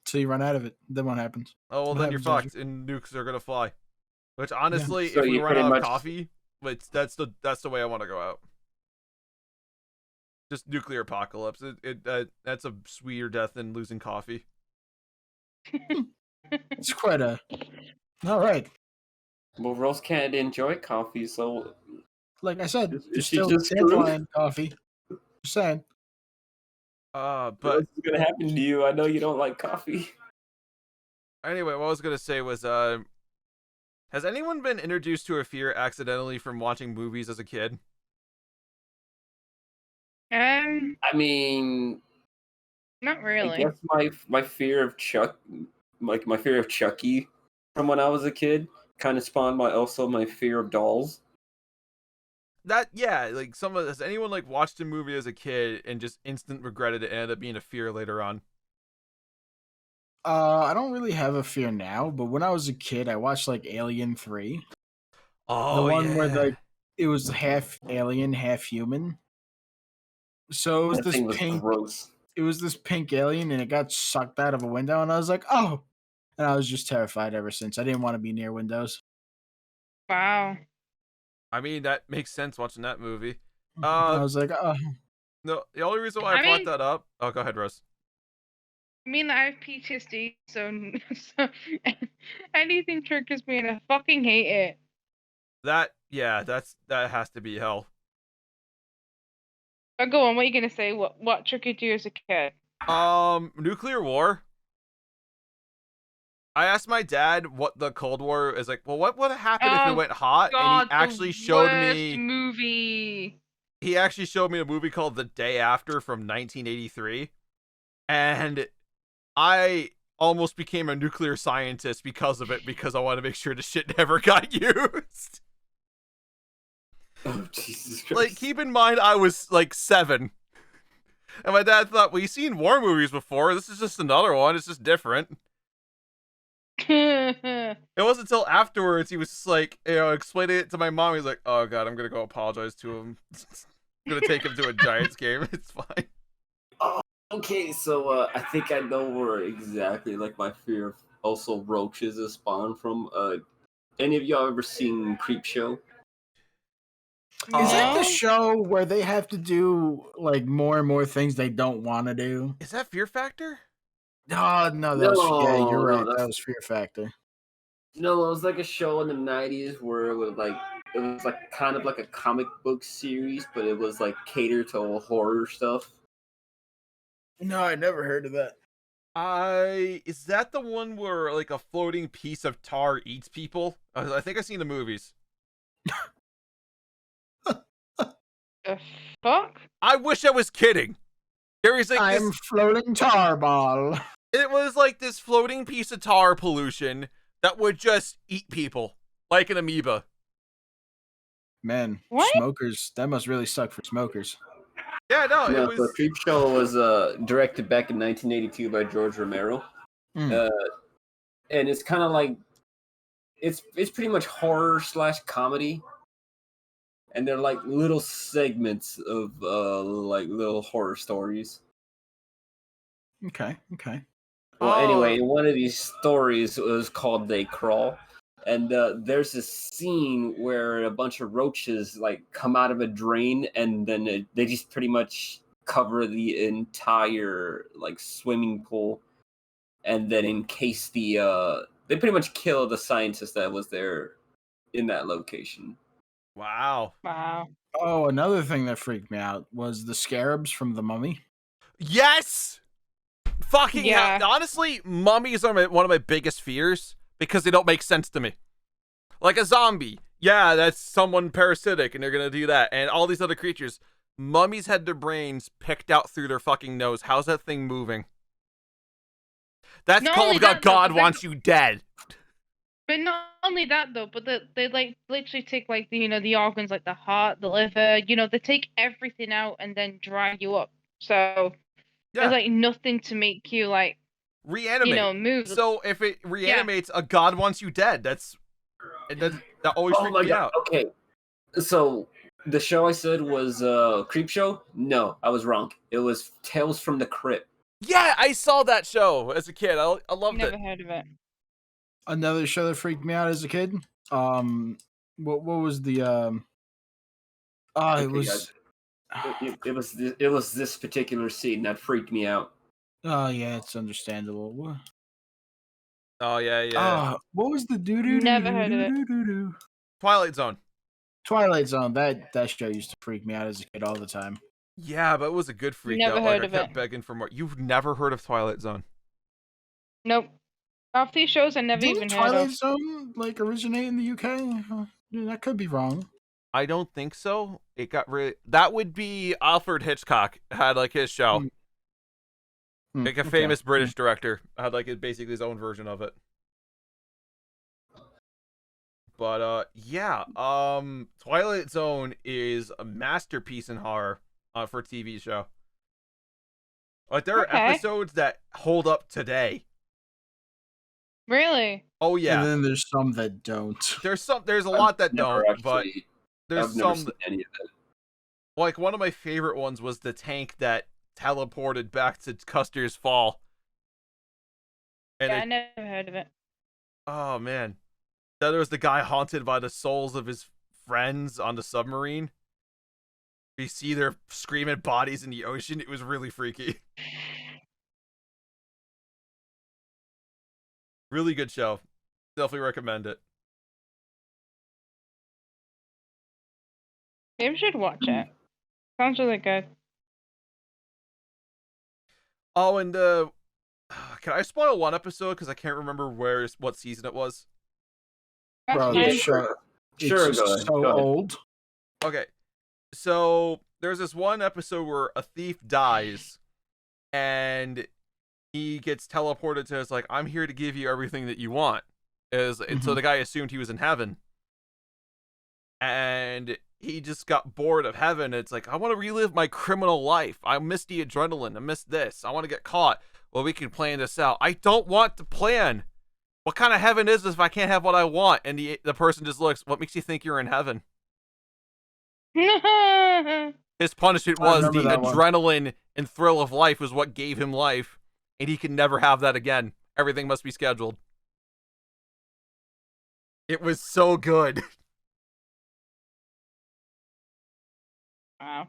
So you run out of it. Then what happens? Oh, well, then you're fucked, and nukes are gonna fly. Which, honestly, if we run out of coffee, that's the way I want to go out. Just nuclear apocalypse. That's a sweeter death than losing coffee. It's quite a... Alright. Well, Rose can't enjoy coffee, so... Like I said, Is she still just dandelion coffee. Just saying. But... What's gonna happen to you? I know you don't like coffee. Anyway, what I was gonna say was, has anyone been introduced to a fear accidentally from watching movies as a kid? I mean, not really. I guess my fear of my fear of Chucky from when I was a kid kind of spawned my fear of dolls. Has anyone like watched a movie as a kid and just instant regretted it and ended up being a fear later on? I don't really have a fear now, but when I was a kid, I watched like Alien 3. Oh, the one where it was half alien, half human. So it was this pink. Gross. It was this pink alien, and it got sucked out of a window, and I was like, "Oh!" And I was just terrified ever since. I didn't want to be near windows. Wow. I mean, that makes sense watching that movie. I was like, "Oh." No, the only reason why I brought that up. Oh, go ahead, Rose. I mean, I have PTSD, so anything triggers me, and I fucking hate it. That has to be hell. But go on, what are you gonna say? What triggered you as a kid? Nuclear war. I asked my dad what the Cold War is like. Well, what would happen if it went hot? God, and he actually showed me movie. He actually showed me a movie called The Day After from 1983, and I almost became a nuclear scientist because of it, because I want to make sure the shit never got used. Oh, Jesus Christ. Like, keep in mind, I was like 7. And my dad thought, well, you've seen war movies before. This is just another one. It's just different. It wasn't until afterwards he was just like, explaining it to my mom. He's like, oh, God, I'm going to go apologize to him. gonna take him to a Giants game. It's fine. Okay, so I think I know where exactly like my fear of also roaches is spawned from. Any of y'all ever seen Creepshow? Is that the No. show where they have to do like more and more things they don't want to do? Is that Fear Factor? Oh no, that was yeah, you're right. that's- That was Fear Factor. No, it was like a show in the '90s where it was like kind of like a comic book series, but it was like catered to all horror stuff. No, I never heard of that. Is that the one where like a floating piece of tar eats people? I think I've seen the movies. The fuck? I wish I was kidding. There is like I'm this, floating tar ball. it was like this floating piece of tar pollution that would just eat people like an amoeba. Man, What? smokers. That must really suck for smokers. Yeah, no, No, it so was. Creepshow was directed back in 1982 by George Romero, Mm. and it's kind of like it's pretty much horror / comedy, and they're like little segments of like little horror stories. Okay. Well, Oh. anyway, in one of these stories, it was called They Crawl. And there's this scene where a bunch of roaches like come out of a drain, and then they just pretty much cover the entire like swimming pool, and then encase the they pretty much kill the scientist that was there in that location. Wow. Wow. Oh, another thing that freaked me out was the scarabs from The Mummy. Yes. Fucking Yeah. honestly, mummies are one of my biggest fears because they don't make sense to me. Like a zombie, yeah, that's someone parasitic, and they're gonna do that, and all these other creatures. Mummies had their brains picked out through their fucking nose. How's that thing moving? That's Not called only God, that, though, God but they- wants you dead. But not only that though, but they like literally take like the organs like the heart, the liver, they take everything out and then dry you up. So Yeah, there's like nothing to make you like reanimate. move. So if it reanimates a God wants you dead, that always Oh freaked my me god! out. Okay, so the show I said was Creepshow. No, I was wrong. It was Tales from the Crypt. Yeah, I saw that show as a kid. I loved Never it. heard of it. Another show that freaked me out as a kid. What was the it Okay, was. It was this particular scene that freaked me out. Oh yeah, it's understandable. What? Oh yeah. What was the doo Never heard of it. Twilight Zone. Twilight Zone. That show used to freak me out as a kid all the time. Yeah, but it was a good freak Never out. heard Like I of kept it. begging for more. You've never heard of Twilight Zone? Nope. Half these shows I never Didn't even heard Twilight of. Zone like originate in the UK? I could be wrong. I don't think so. It got that would be Alfred Hitchcock had like his show. Like a Okay. famous British director had like basically his own version of it. But yeah, Twilight Zone is a masterpiece in horror for a TV show. Like there are Okay. episodes that hold up today. Really? Oh And yeah, then there's some that don't. there's a lot that Never don't, but actually- there's I've never some. seen any of it. Like one of my favorite ones was the tank that teleported back to Custer's Fall. And Yeah, I never heard of it. oh man, then there was the guy haunted by the souls of his friends on the submarine. You see their screaming bodies in the ocean. It was really freaky. Really good show. Definitely recommend it. Maybe I should watch it. Sounds really good. Oh, and can I spoil one episode because I can't remember what season it was? That's Bro, fine. this show Sure, it's go ahead, so go ahead. old. Okay, so there's this one episode where a thief dies, and he gets teleported to. It's like, I'm here to give you everything that you want. And so the guy assumed he was in heaven, and he just got bored of heaven. It's like, I want to relive my criminal life. I miss the adrenaline. I miss this. I want to get caught. Well, we can plan this out. I don't want to plan. What kind of heaven is this if I can't have what I want? And the person just looks, what makes you think you're in heaven? His punishment I was the remember that one. adrenaline and thrill of life was what gave him life, and he can never have that again. Everything must be scheduled. It was so good. Wow.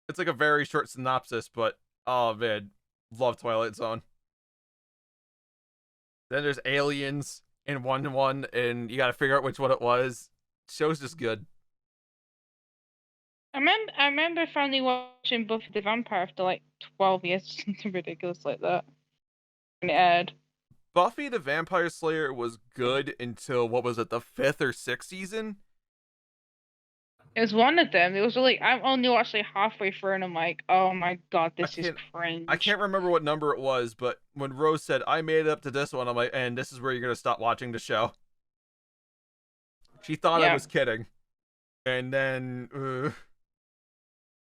It's like a very short synopsis, but oh man, love Twilight Zone. Then there's aliens in 1-1, and you got to figure out which one it was. Show's just good. I remember finally watching Buffy the Vampire after like 12 years, something ridiculous like that. And it aired. Buffy the Vampire Slayer was good until, what was it, the 5th or 6th season? It was one of them. It was like I'm only watched like halfway through, and I'm like, oh my god, this is cringe. I can't remember what number it was, but when Rose said, I made it up to this one, I'm like, and this is where you're going to stop watching the show. She thought I was kidding. And then,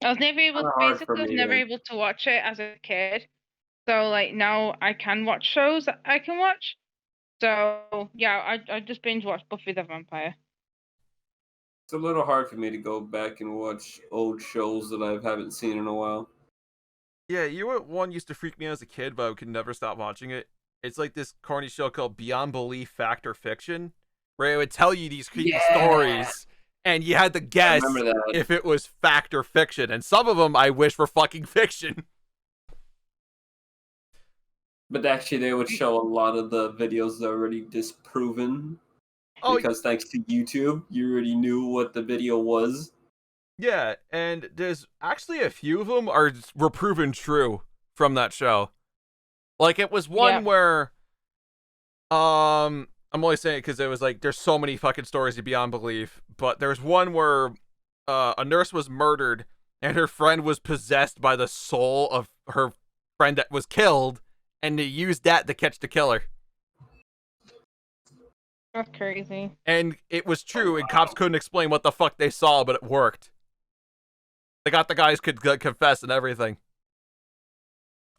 I was never able, basically, I was never able to watch it as a kid. So, like, now I can watch shows that I can watch. So, yeah, I just binge watched Buffy the Vampire. It's a little hard for me to go back and watch old shows that I haven't seen in a while. Yeah, you know what one used to freak me out as a kid, but I could never stop watching it? It's like this corny show called Beyond Belief Fact or Fiction, where it would tell you these creepy stories, and you had to guess if it was fact or fiction, and some of them I wish were fucking fiction. But actually, they would show a lot of the videos already disproven. Because thanks to YouTube, you already knew what the video was. Yeah, and there's actually a few of them were proven true from that show. Like, it was one where, I'm only saying it because it was like, there's so many fucking stories beyond belief, but there's one where a nurse was murdered, and her friend was possessed by the soul of her friend that was killed, and they used that to catch the killer. That's crazy. And it was true, and cops couldn't explain what the fuck they saw, but it worked. They got the guys could confess and everything.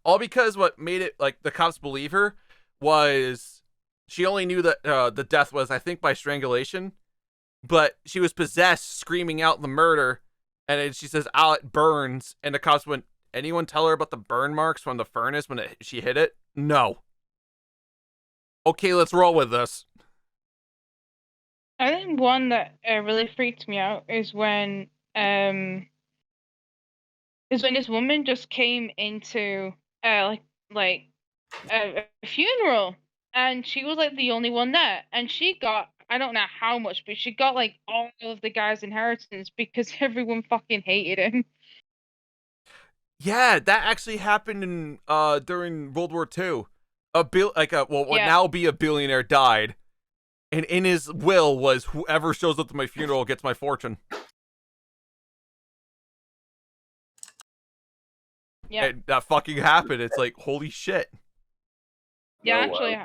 All because what made it, like, the cops believe her was she only knew that the death was, I think, by strangulation, but she was possessed, screaming out the murder, and then she says, "Ow, it burns," and the cops went, "Anyone tell her about the burn marks from the furnace when she hit it?" No. Okay, let's roll with this. I think one that really freaked me out is when this woman just came into a funeral, and she was like the only one there, and she got, I don't know how much, but she got like all of the guy's inheritance because everyone fucking hated him. Yeah, that actually happened in during World War II. What now be a billionaire died. And in his will was, whoever shows up to my funeral gets my fortune. Yeah. And that fucking happened. It's like, holy shit. Yeah, actually.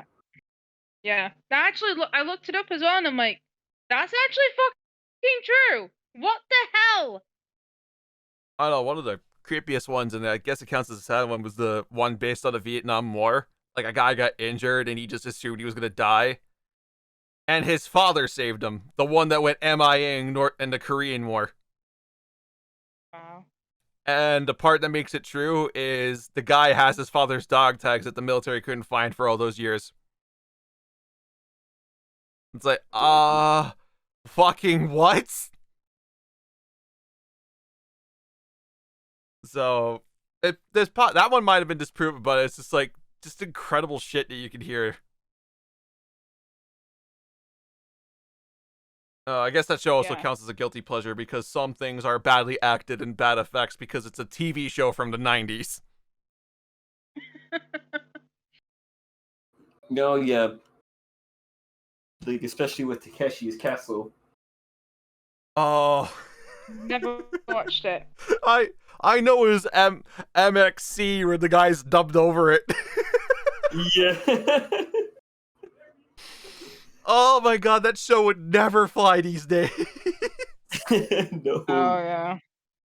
Yeah. That actually, I looked it up as well, and I'm like, that's actually fucking true. What the hell? I don't know, one of the creepiest ones, and I guess it counts as a sad one, was the one based on the Vietnam War. Like, a guy got injured, and he just assumed he was gonna die. And his father saved him. The one that went MIA in the Korean War. Wow. And the part that makes it true is the guy has his father's dog tags that the military couldn't find for all those years. It's like, fucking what? So, that one might have been disproven, but it's just like, just incredible shit that you can hear. I guess that show also counts as a guilty pleasure because some things are badly acted and bad effects because it's a TV show from the 90s. No, yeah. Like, especially with Takeshi's Castle. Oh. Never watched it. I know it was MXC where the guys dubbed over it. Yeah. Oh my god, that show would never fly these days. No. Oh, yeah.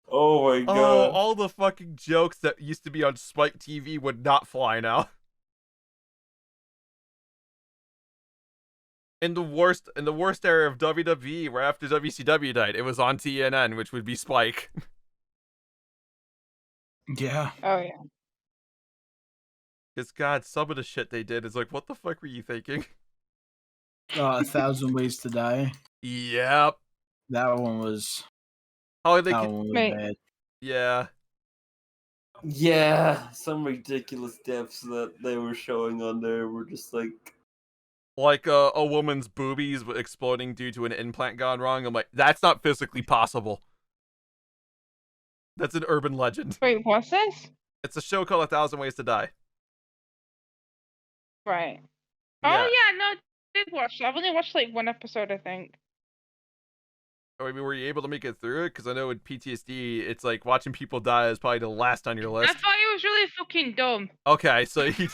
Oh my god. Oh, all the fucking jokes that used to be on Spike TV would not fly now. In the worst era of WWE, where after WCW died, it was on TNN, which would be Spike. Yeah. Oh yeah. Because God, some of the shit they did is like, what the fuck were you thinking? 1,000 Ways to Die. Yep. That one was. How they That could, one was Mate. bad. yeah. Yeah, some ridiculous deaths that they were showing on there were just like. Like a woman's boobies exploding due to an implant gone wrong. I'm like, that's not physically possible. That's an urban legend. Wait, what's this? It's a show called 1,000 Ways to Die. Right. Yeah. Oh yeah, no, I did watch. I've only watched like one episode, I think. I mean, were you able to make it through it? Because I know with PTSD, it's like watching people die is probably the last on your I list. thought it was really fucking dumb. Okay, so you,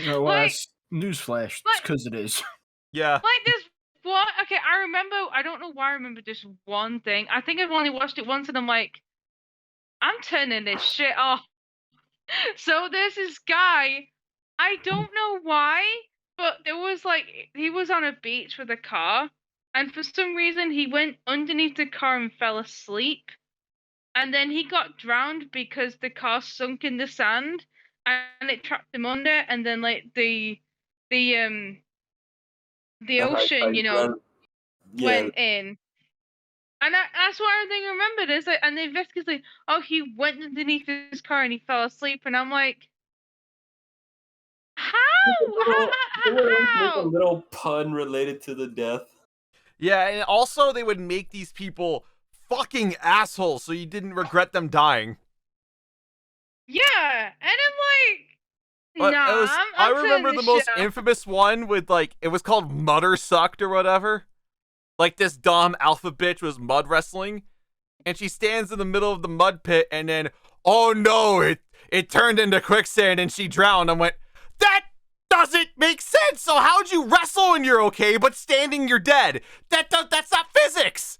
Well, Like- that's newsflash. like- It's because it is. yeah. Like this what? Okay, I remember. I don't know why I remember this one thing. I think I've only watched it once, and I'm like, I'm turning this shit off. So there's this guy. I don't know why, but there was like he was on a beach with a car, and for some reason he went underneath the car and fell asleep, and then he got drowned because the car sunk in the sand, and it trapped him under, and then like the ocean, went in. And that's what I think I remembered. Is like, and the investigator's like, oh, he went underneath his car and he fell asleep, and I'm like, how? Make a How? little pun related to the death. Yeah, and also they would make these people fucking assholes so you didn't regret them dying. Yeah, and I'm like, But nah. it was, I'm I remember turning the this most shit off. infamous one with like, it was called Mudder Sucked or whatever. Like this dumb alpha bitch was mud wrestling, and she stands in the middle of the mud pit, and then, oh no, it turned into quicksand and she drowned. I went, that doesn't make sense. So how'd you wrestle and you're okay, but standing you're dead? That's not physics.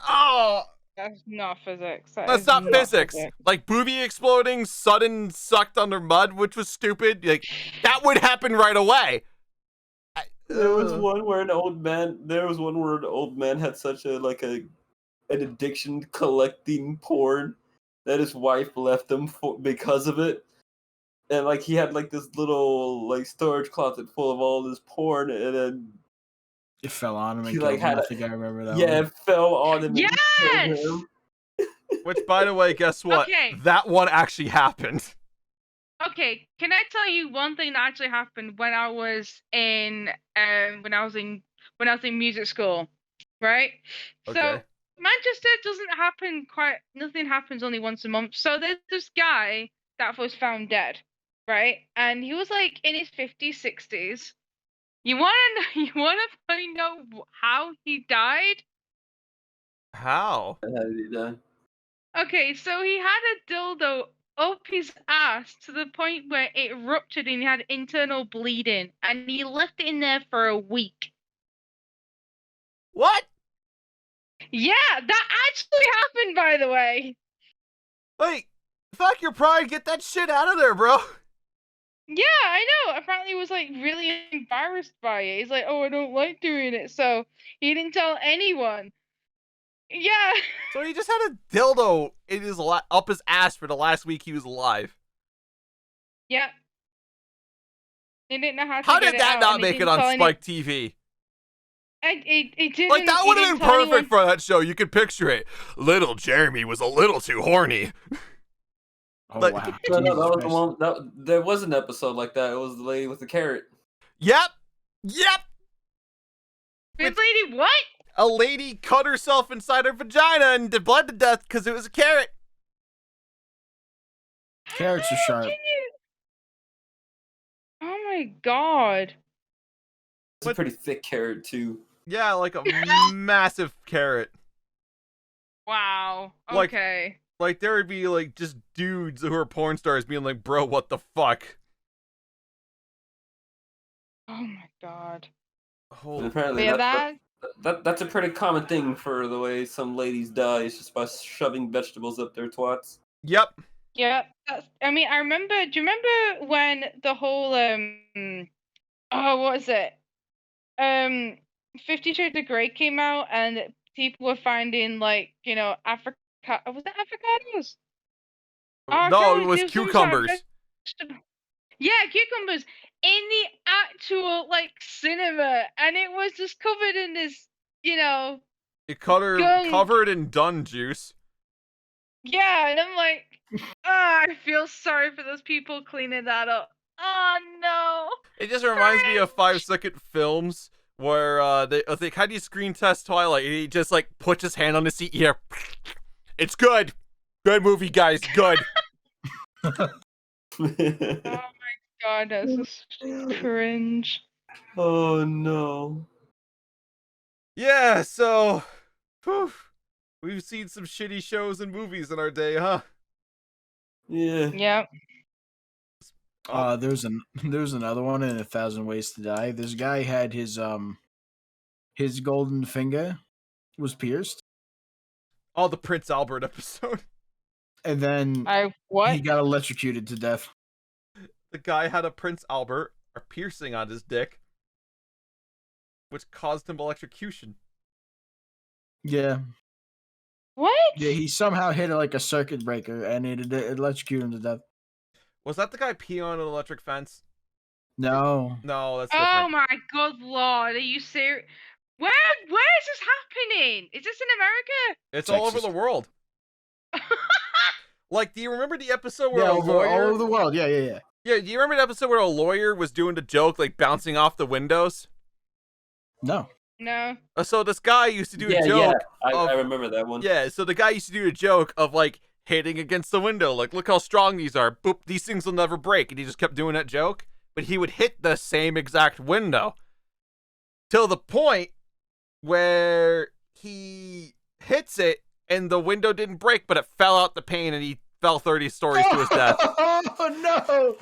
Oh, That's not physics. That that's is not physics. Like boobie exploding, sudden sucked under mud, which was stupid. Like that would happen right away. There was one where an old man. There was one where an old man had such an addiction to collecting porn that his wife left him because of it. And like he had like this little like storage closet full of all this porn, and then It fell on him and He, killed like, him. had I a- think I remember that yeah, one. it fell on him. Yes! And killed him. Which, by the way, guess what? Okay. That one actually happened. Okay, can I tell you one thing that actually happened when I was in music school, right? So Okay. Manchester doesn't happen nothing happens only once a month. So there's this guy that was found dead, right? And he was like in his 50s, 60s. You wanna find out how he died? How? How did he die? Okay, so he had a dildo up his ass to the point where it ruptured and he had internal bleeding, and he left it in there for a week. What? Yeah, that actually happened, by the way. Like, fuck your pride. Get that shit out of there, bro. Yeah, I know. Apparently, he was like really embarrassed by it. He's like, "Oh, I don't like doing it," so he didn't tell anyone. Yeah. So he just had a dildo in his up his ass for the last week he was alive. Yeah. They didn't know how to How get did that out, not and they make it didn't on tell any- Spike TV? It didn't. Like, that he would have didn't been tell perfect anyone- for that show. You could picture it. Little Jeremy was a little too horny. Oh, Like- wow. No, Jesus that was the Christ. one. There was an episode like that. It was the lady with the carrot. Yep. This lady, what? A lady cut herself inside her vagina and bled to death because it was a carrot. Carrots are How sharp. can you- Oh my god. It's a pretty thick carrot too. Yeah, like a massive carrot. Wow. Like- Okay. Like, there would be, like, just dudes who are porn stars being like, bro, what the fuck? Oh my god. And Holy. apparently, Yeah, that's a pretty common thing for the way some ladies die. It's just by shoving vegetables up their twats. Yep. yeah. I mean, I remember. Do you remember when the whole oh, what is it? 50 Shades of Grey came out, and people were finding like, Africa. Was it avocados? Oh, No, it God, was do some sort of cucumbers. vegetable- Yeah, cucumbers in the actual like cinema, and it was just covered in this, It gunk. covered in dun juice. Yeah, and I'm like, I feel sorry for those people cleaning that up. Oh no. It just reminds me of 5-second films where they how do you screen test Twilight? And he just like puts his hand on the seat. Yeah, it's good. Good movie, guys. Good. Oh my God, that's just cringe. Oh no. Yeah, so whew, we've seen some shitty shows and movies in our day, huh? Yeah. Yep. There's another one in 1,000 Ways to Die. This guy had his golden finger was pierced, Oh, the Prince Albert episode. and then What? he got electrocuted to death. The guy had a Prince Albert, a piercing on his dick, which caused him electrocution. Yeah, What? yeah. He somehow hit like a circuit breaker, and it electrocuted him to death. Was that the guy peeing on an electric fence? No, No, that's Oh different. my God, Lord, are you serious? Where is this happening? Is this in America? It's all over Texas. the world. Like, do you remember the episode where yeah, a lawyer? all over the world. Yeah. Yeah, do you remember the episode where a lawyer was doing the joke, like bouncing off the windows? No. No. So this guy used to do Yeah, a joke. I remember that one. Yeah, so the guy used to do a joke of like hitting against the window, like, look how strong these are. Boop, these things will never break. And he just kept doing that joke. But he would hit the same exact window. Till the point where he hits it and the window didn't break, but it fell out the pane and he fell 30 stories to his death. Oh no!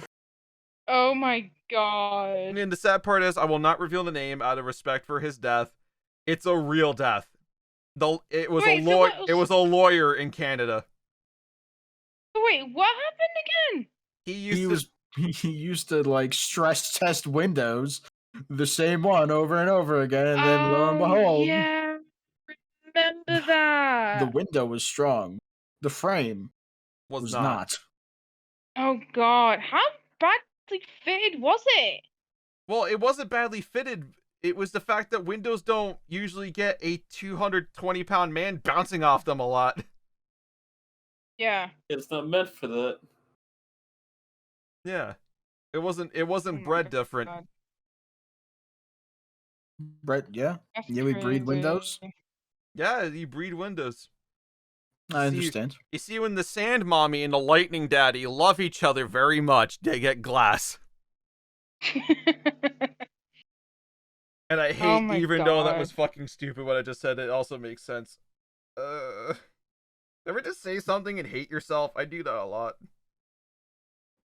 Oh my God. And the sad part is, I will not reveal the name out of respect for his death. It's a real death. It was a lawyer in Canada. Wait, what happened again? He used to like stress test windows, the same one over and over again, and then lo and behold, yeah, remember that. the window was strong. The frame was not. Oh God, how badly fitted was it? Well, it wasn't badly fitted. It was the fact that windows don't usually get a 220-pound man bouncing off them a lot. Yeah. It's not meant for that. Yeah. It wasn't Oh bred my different. God, Brett, yeah? that's Yeah, we breed crazy. windows? Yeah, you breed windows. I understand. You see, when the Sand Mommy and the Lightning Daddy love each other very much, they get glass. And I hate, Oh my even though that God. was fucking stupid what I just said, it also makes sense. Ever just say something and hate yourself? I do that a lot.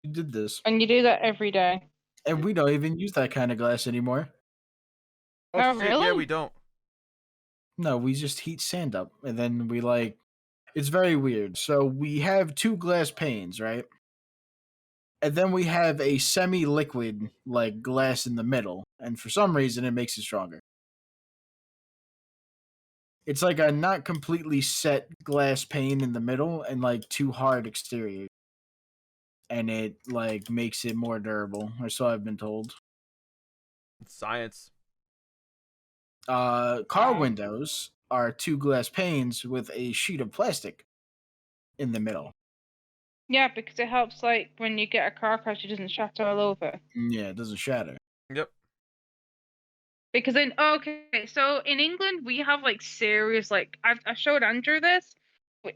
We did this. And you do that every day. And we don't even use that kind of glass anymore. Oh, shit, yeah, really? we don't. No, we just heat sand up, and then we like... It's very weird. So we have 2 glass panes, right? And then we have a semi-liquid, like, glass in the middle. And for some reason, it makes it stronger. It's like a not completely set glass pane in the middle and, like, 2 hard exteriors. And it, like, makes it more durable, or so I've been told. It's science. Car Wow. windows are 2 glass panes with a sheet of plastic in the middle. Yeah, because it helps, like, when you get a car crash, it doesn't shatter all over. Yeah, it doesn't shatter. Yep. Because so in England we have like serious, like I showed Andrew this.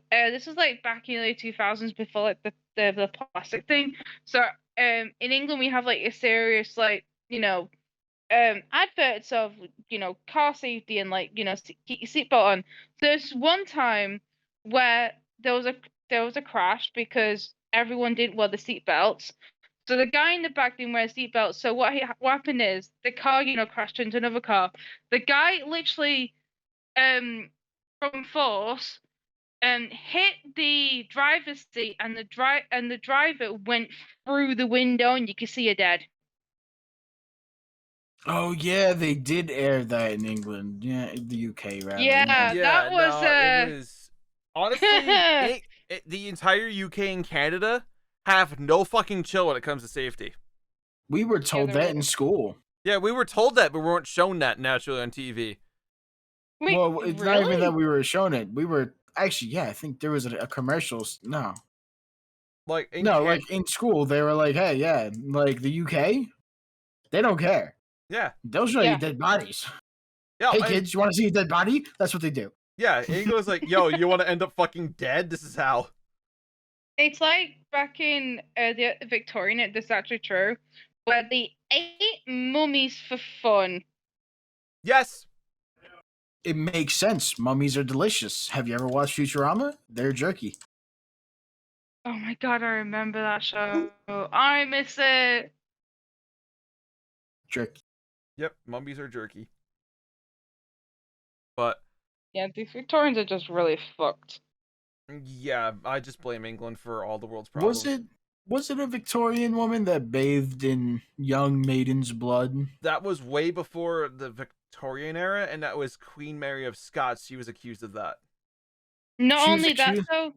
This was like back in the early 2000s before like the plastic thing. So in England we have like a serious like adverts of car safety and like keep your seatbelt on. There's one time where there was a crash because everyone didn't wear the seatbelts. So the guy in the back didn't wear a seatbelt. So what happened is the car, crashed into another car. The guy literally, from force, hit the driver's seat, and the driver went through the window, and you could see her dead. Oh yeah, they did air that in England. Yeah, the UK rather. Yeah, that was. It was honestly the entire UK and Canada have no fucking chill when it comes to safety. We were told that in school. Yeah, we were told that, but we weren't shown that naturally on TV. Wait, Well, it's not even that we were shown it. We were actually, I think there was a commercial. No, like in school they were like, "Hey, yeah, like the UK, they don't care. Yeah, they'll show you dead bodies. Yeah, hey kids, you want to see a dead body? That's what they do." Yeah, English like, "Yo, you want to end up fucking dead? This is how." It's like back in the Victorian. This is actually true, where they ate mummies for fun. Yes. It makes sense. Mummies are delicious. Have you ever watched Futurama? They're jerky. Oh my god, I remember that show. I miss it. Jerky. Yep, mummies are jerky. But yeah, these Victorians are just really fucked. Yeah, I just blame England for all the world's problems. Was it a Victorian woman that bathed in young maiden's blood? That was way before the Victorian era, and that was Queen Mary of Scots. She was accused of that. Not only that, though.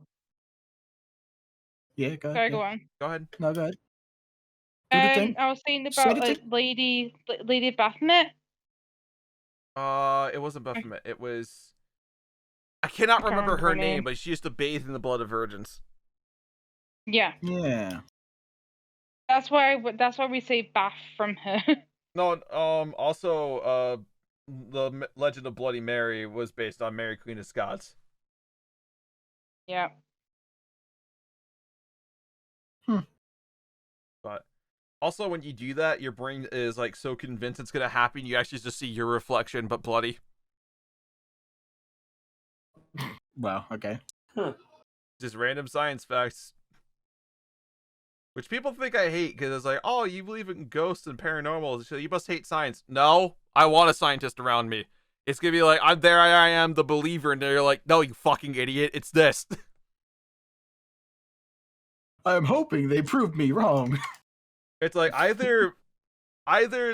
Yeah, go ahead. Sorry, go on. Go ahead. No, go ahead. I was saying about Lady Baphomet. It wasn't Baphomet. It was. I cannot remember her name, but she used to bathe in the blood of virgins. Yeah. Yeah. That's why we say bath from her. No, also, the Legend of Bloody Mary was based on Mary Queen of Scots. Yeah. But also, when you do that, your brain is like so convinced it's gonna happen, you actually just see your reflection, but bloody. Wow. Okay. Just random science facts. Which people think I hate, because it's like, oh, you believe in ghosts and paranormal, so you must hate science. No, I want a scientist around me. It's gonna be like, I am the believer, and they're like, no, you fucking idiot, it's this. I'm hoping they prove me wrong. It's like, either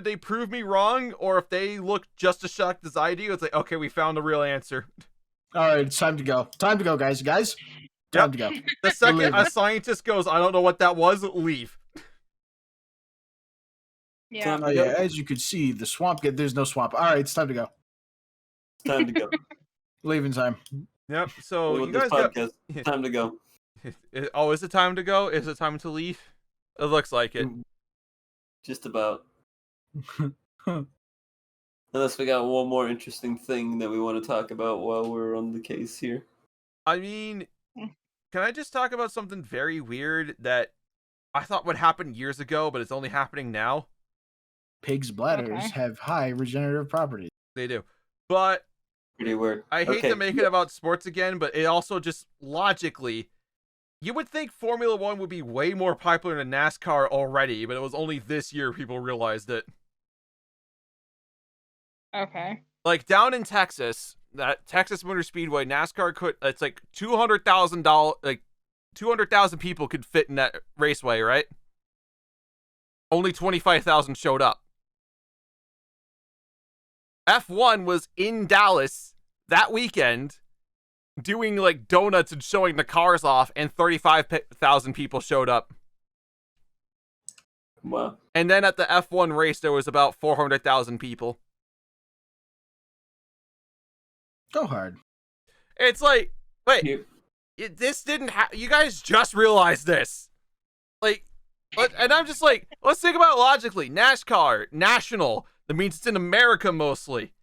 they prove me wrong, or if they look just as shocked as I do, it's like, okay, we found the real answer. All right, it's time to go. Time to go, guys. Time to go. The second a scientist goes, I don't know what that was, leave. Yeah. Oh, yeah, as you could see, the swamp, there's no swamp. All right, it's time to go. It's time to go. Leaving time. Yep, so you guys got... time to go. Oh, is it time to go? Is it time to leave? It looks like it. Just about. Unless we got one more interesting thing that we want to talk about while we're on the case here. I mean, can I just talk about something very weird that I thought would happen years ago, but it's only happening now? Pigs' bladders have high regenerative properties. They do. But pretty weird. I hate to make it about sports again, but it also just logically, you would think Formula One would be way more popular than NASCAR already, but it was only this year people realized it. Okay. Like down in Texas, that Texas Motor Speedway, NASCAR it's like $200,000, like 200,000 people could fit in that raceway, right? Only 25,000 showed up. F1 was in Dallas that weekend doing like donuts and showing the cars off, and 35,000 people showed up. Wow. And then at the F1 race, there was about 400,000 people. Go hard. It's like, wait, this didn't you guys just realized this. Like, and I'm just like, let's think about it logically. NASCAR, national, that means it's in America mostly.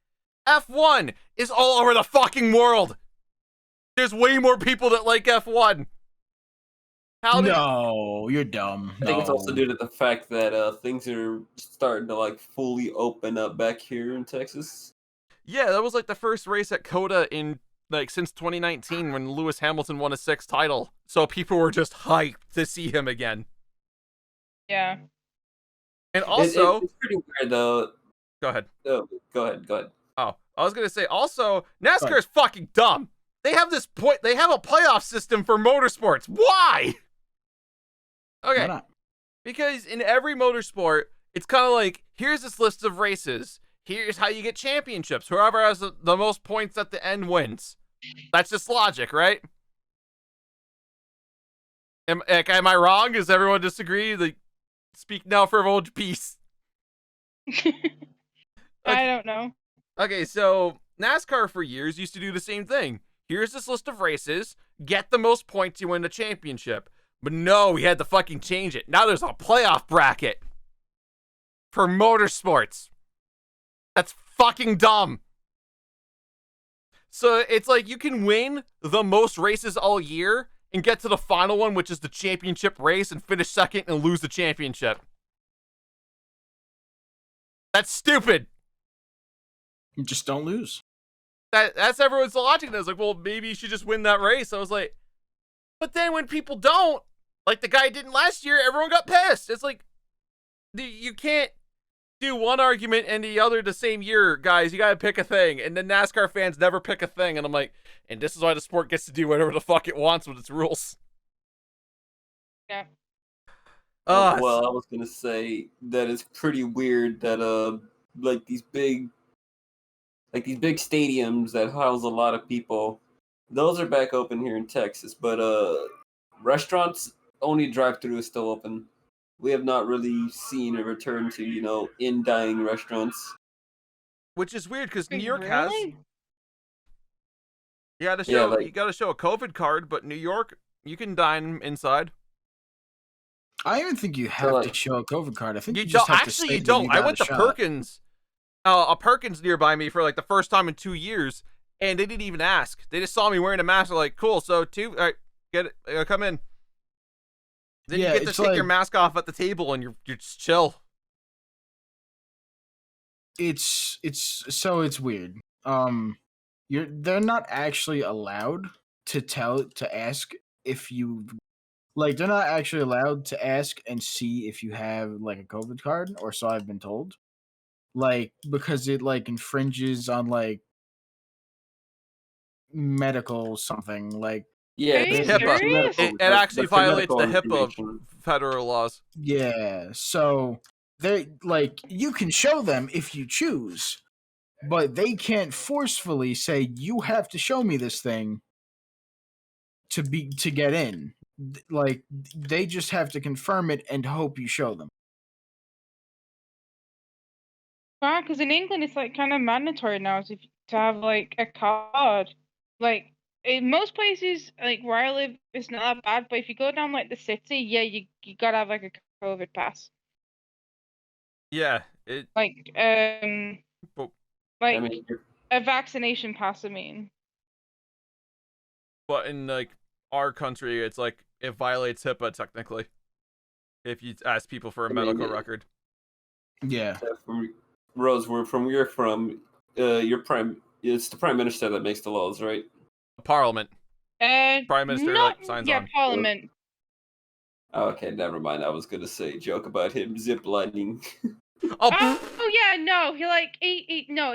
F1 is all over the fucking world. There's way more people that like F1. No, you're dumb. I think it's also due to the fact that things are starting to like fully open up back here in Texas. Yeah, that was like the first race at COTA in like since 2019 when Lewis Hamilton won a 6th title. So people were just hyped to see him again. Yeah. And also, it's pretty weird though. Go ahead. Go ahead. Oh, I was gonna say also, NASCAR is fucking dumb. They have a playoff system for motorsports. Why? Okay. Why not? Because in every motorsport, it's kind of like, here's this list of races. Here's how you get championships. Whoever has the most points at the end wins. That's just logic, right? Am I wrong? Does everyone disagree? Like, speak now for hold peace. I don't know. Okay, so NASCAR for years used to do the same thing. Here's this list of races. Get the most points, you win the championship. But no, we had to fucking change it. Now there's a playoff bracket for motorsports. That's fucking dumb. So it's like you can win the most races all year and get to the final one, which is the championship race, and finish second and lose the championship. That's stupid. You just don't lose. That's everyone's logic. I was like, well, maybe you should just win that race. I was like, but then when people don't, like the guy didn't last year, everyone got pissed. It's like, you can't do one argument and the other the same year, guys. You gotta pick a thing. And then NASCAR fans never pick a thing. And I'm like, and this is why the sport gets to do whatever the fuck it wants with its rules. Yeah. Well, I was gonna say that it's pretty weird that like these big stadiums that house a lot of people, those are back open here in Texas, but restaurants, only drive-through is still open. We have not really seen a return to, in-dining restaurants. Which is weird because New York Really? has. You gotta show a COVID card, but New York, you can dine inside. I don't even think you have to show a COVID card. I think you don't. just have Actually, to say you don't. I went to shot. Perkins, a Perkins nearby me for like the first time in 2 years, and they didn't even ask. They just saw me wearing a mask. They're like, "Cool, so all right, get it, come in." Then you get to take your mask off at the table, and you're just chill. It's weird. They're not actually allowed to ask if you. Like, they're not actually allowed to ask and see if you have, like, a COVID card, or so I've been told. Like, because it, like, infringes on, like, medical something. Like, Yeah, Are you HIPAA. serious? It actually violates the medical HIPAA information. federal laws. yeah, so, they, like, you can show them if you choose, but they can't forcefully say, you have to show me this thing to get in. Like, they just have to confirm it and hope you show them. Wow, because in England it's like kind of mandatory now to have like a card. Like in most places, like where I live, it's not that bad. But if you go down like the city, yeah, you gotta have like a COVID pass. Yeah, Like But- like I mean, a vaccination pass. I mean, but in like our country, it's like it violates HIPAA technically. If you ask people for a medical record. Yeah. Rose, where you're from, it's the prime minister that makes the laws, right? Parliament. Prime Minister signs on. Parliament. Oh, okay, never mind. I was gonna say a joke about him ziplining. Oh, Yeah, no,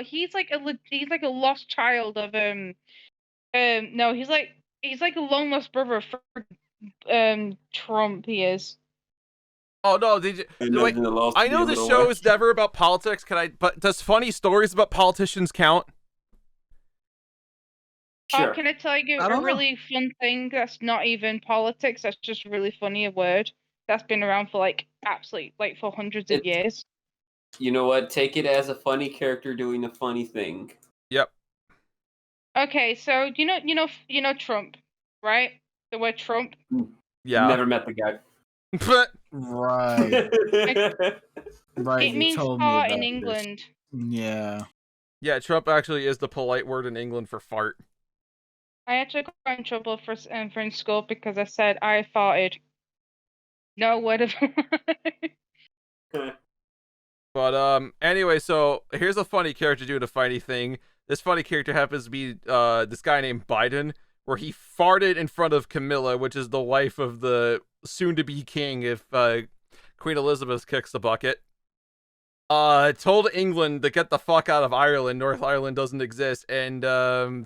he's like a lost child of no, he's like a lone lost brother for Trump. He is. Oh no! Wait, I know the show is never about politics. But does funny stories about politicians count? Sure. Oh, can I tell you I don't a know. really fun thing that's not even politics? That's just really funny. A word that's been around for like for hundreds of years. You know what? Take it as a funny character doing a funny thing. Yep. Okay, so you know Trump, right? The word Trump. Yeah. Never met the guy. Right. Right. It means fart in England. Yeah. Yeah, Trump actually is the polite word in England for fart. I actually got in trouble for in school because I said I farted. No word of. But anyway, so here's a funny character doing a funny thing. This funny character happens to be this guy named Biden, where he farted in front of Camilla, which is the wife of the soon-to-be king if Queen Elizabeth kicks the bucket. Told England to get the fuck out of Ireland. North Ireland doesn't exist, and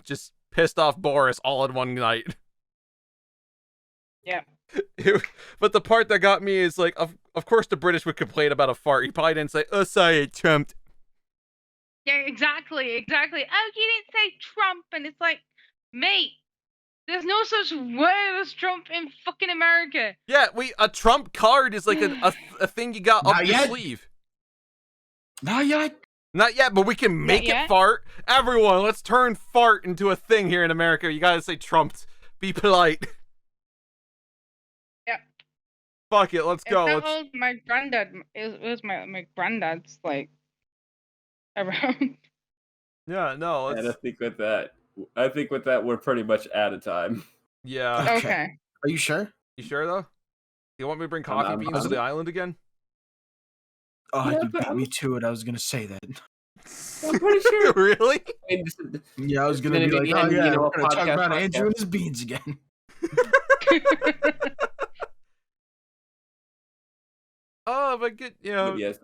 just pissed off Boris all in one night. Yeah. But the part that got me is like, of course the British would complain about a fart. He probably didn't say, "Oh, sorry, it trumped." Yeah, exactly. Oh, you didn't say Trump, and it's like, mate, There's no such word as Trump in fucking America. Yeah, a Trump card is like a thing you got up Not your yet. sleeve. Not yet. Not yet, but we can make it yet. fart. Everyone, let's turn fart into a thing here in America. You gotta say Trumped. Be polite. Yep. Fuck it, let's go. It's how old my granddad. It was my granddad's like around. Yeah, no, And I let's... think with that, we're pretty much out of time. Yeah. Okay. Are you sure? You sure, though? You want me to bring coffee I'm beans to positive. the island again? Oh, Yeah, you but beat me to it. I was gonna say that. I'm pretty sure. Really? I mean, this is- Yeah, I was gonna gonna be be like, oh the end, yeah, you know, we're gonna talk podcast. about Andrew and his beans again. Oh, but good, but yes,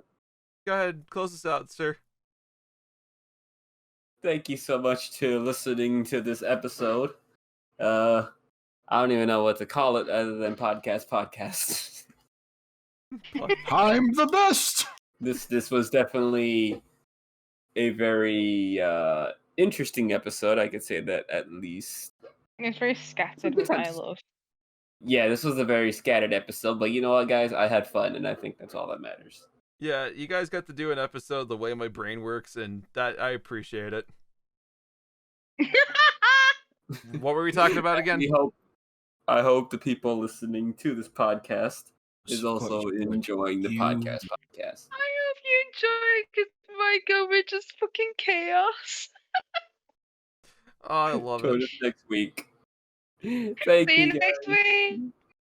go ahead, close us out, sir. thank you so much to listening to this episode. I don't even know what to call it other than podcast. I'm the best. This was definitely a very interesting episode. I could say that at least. It's very scattered, which I love. Yeah, this was a very scattered episode, but you know what, guys? I had fun, and I think that's all that matters. Yeah, you guys got to do an episode the way my brain works, and that I appreciate it. What were we talking about again? I hope the people listening to this podcast is also Support you. enjoying the podcast. I hope you enjoy because my god, we're just fucking chaos. Oh, I love Join it. us next week. Thank See you you. next week.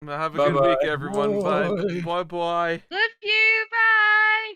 Have a good Bye-bye. week, everyone. Bye. Bye. Bye-bye. Love you. Bye.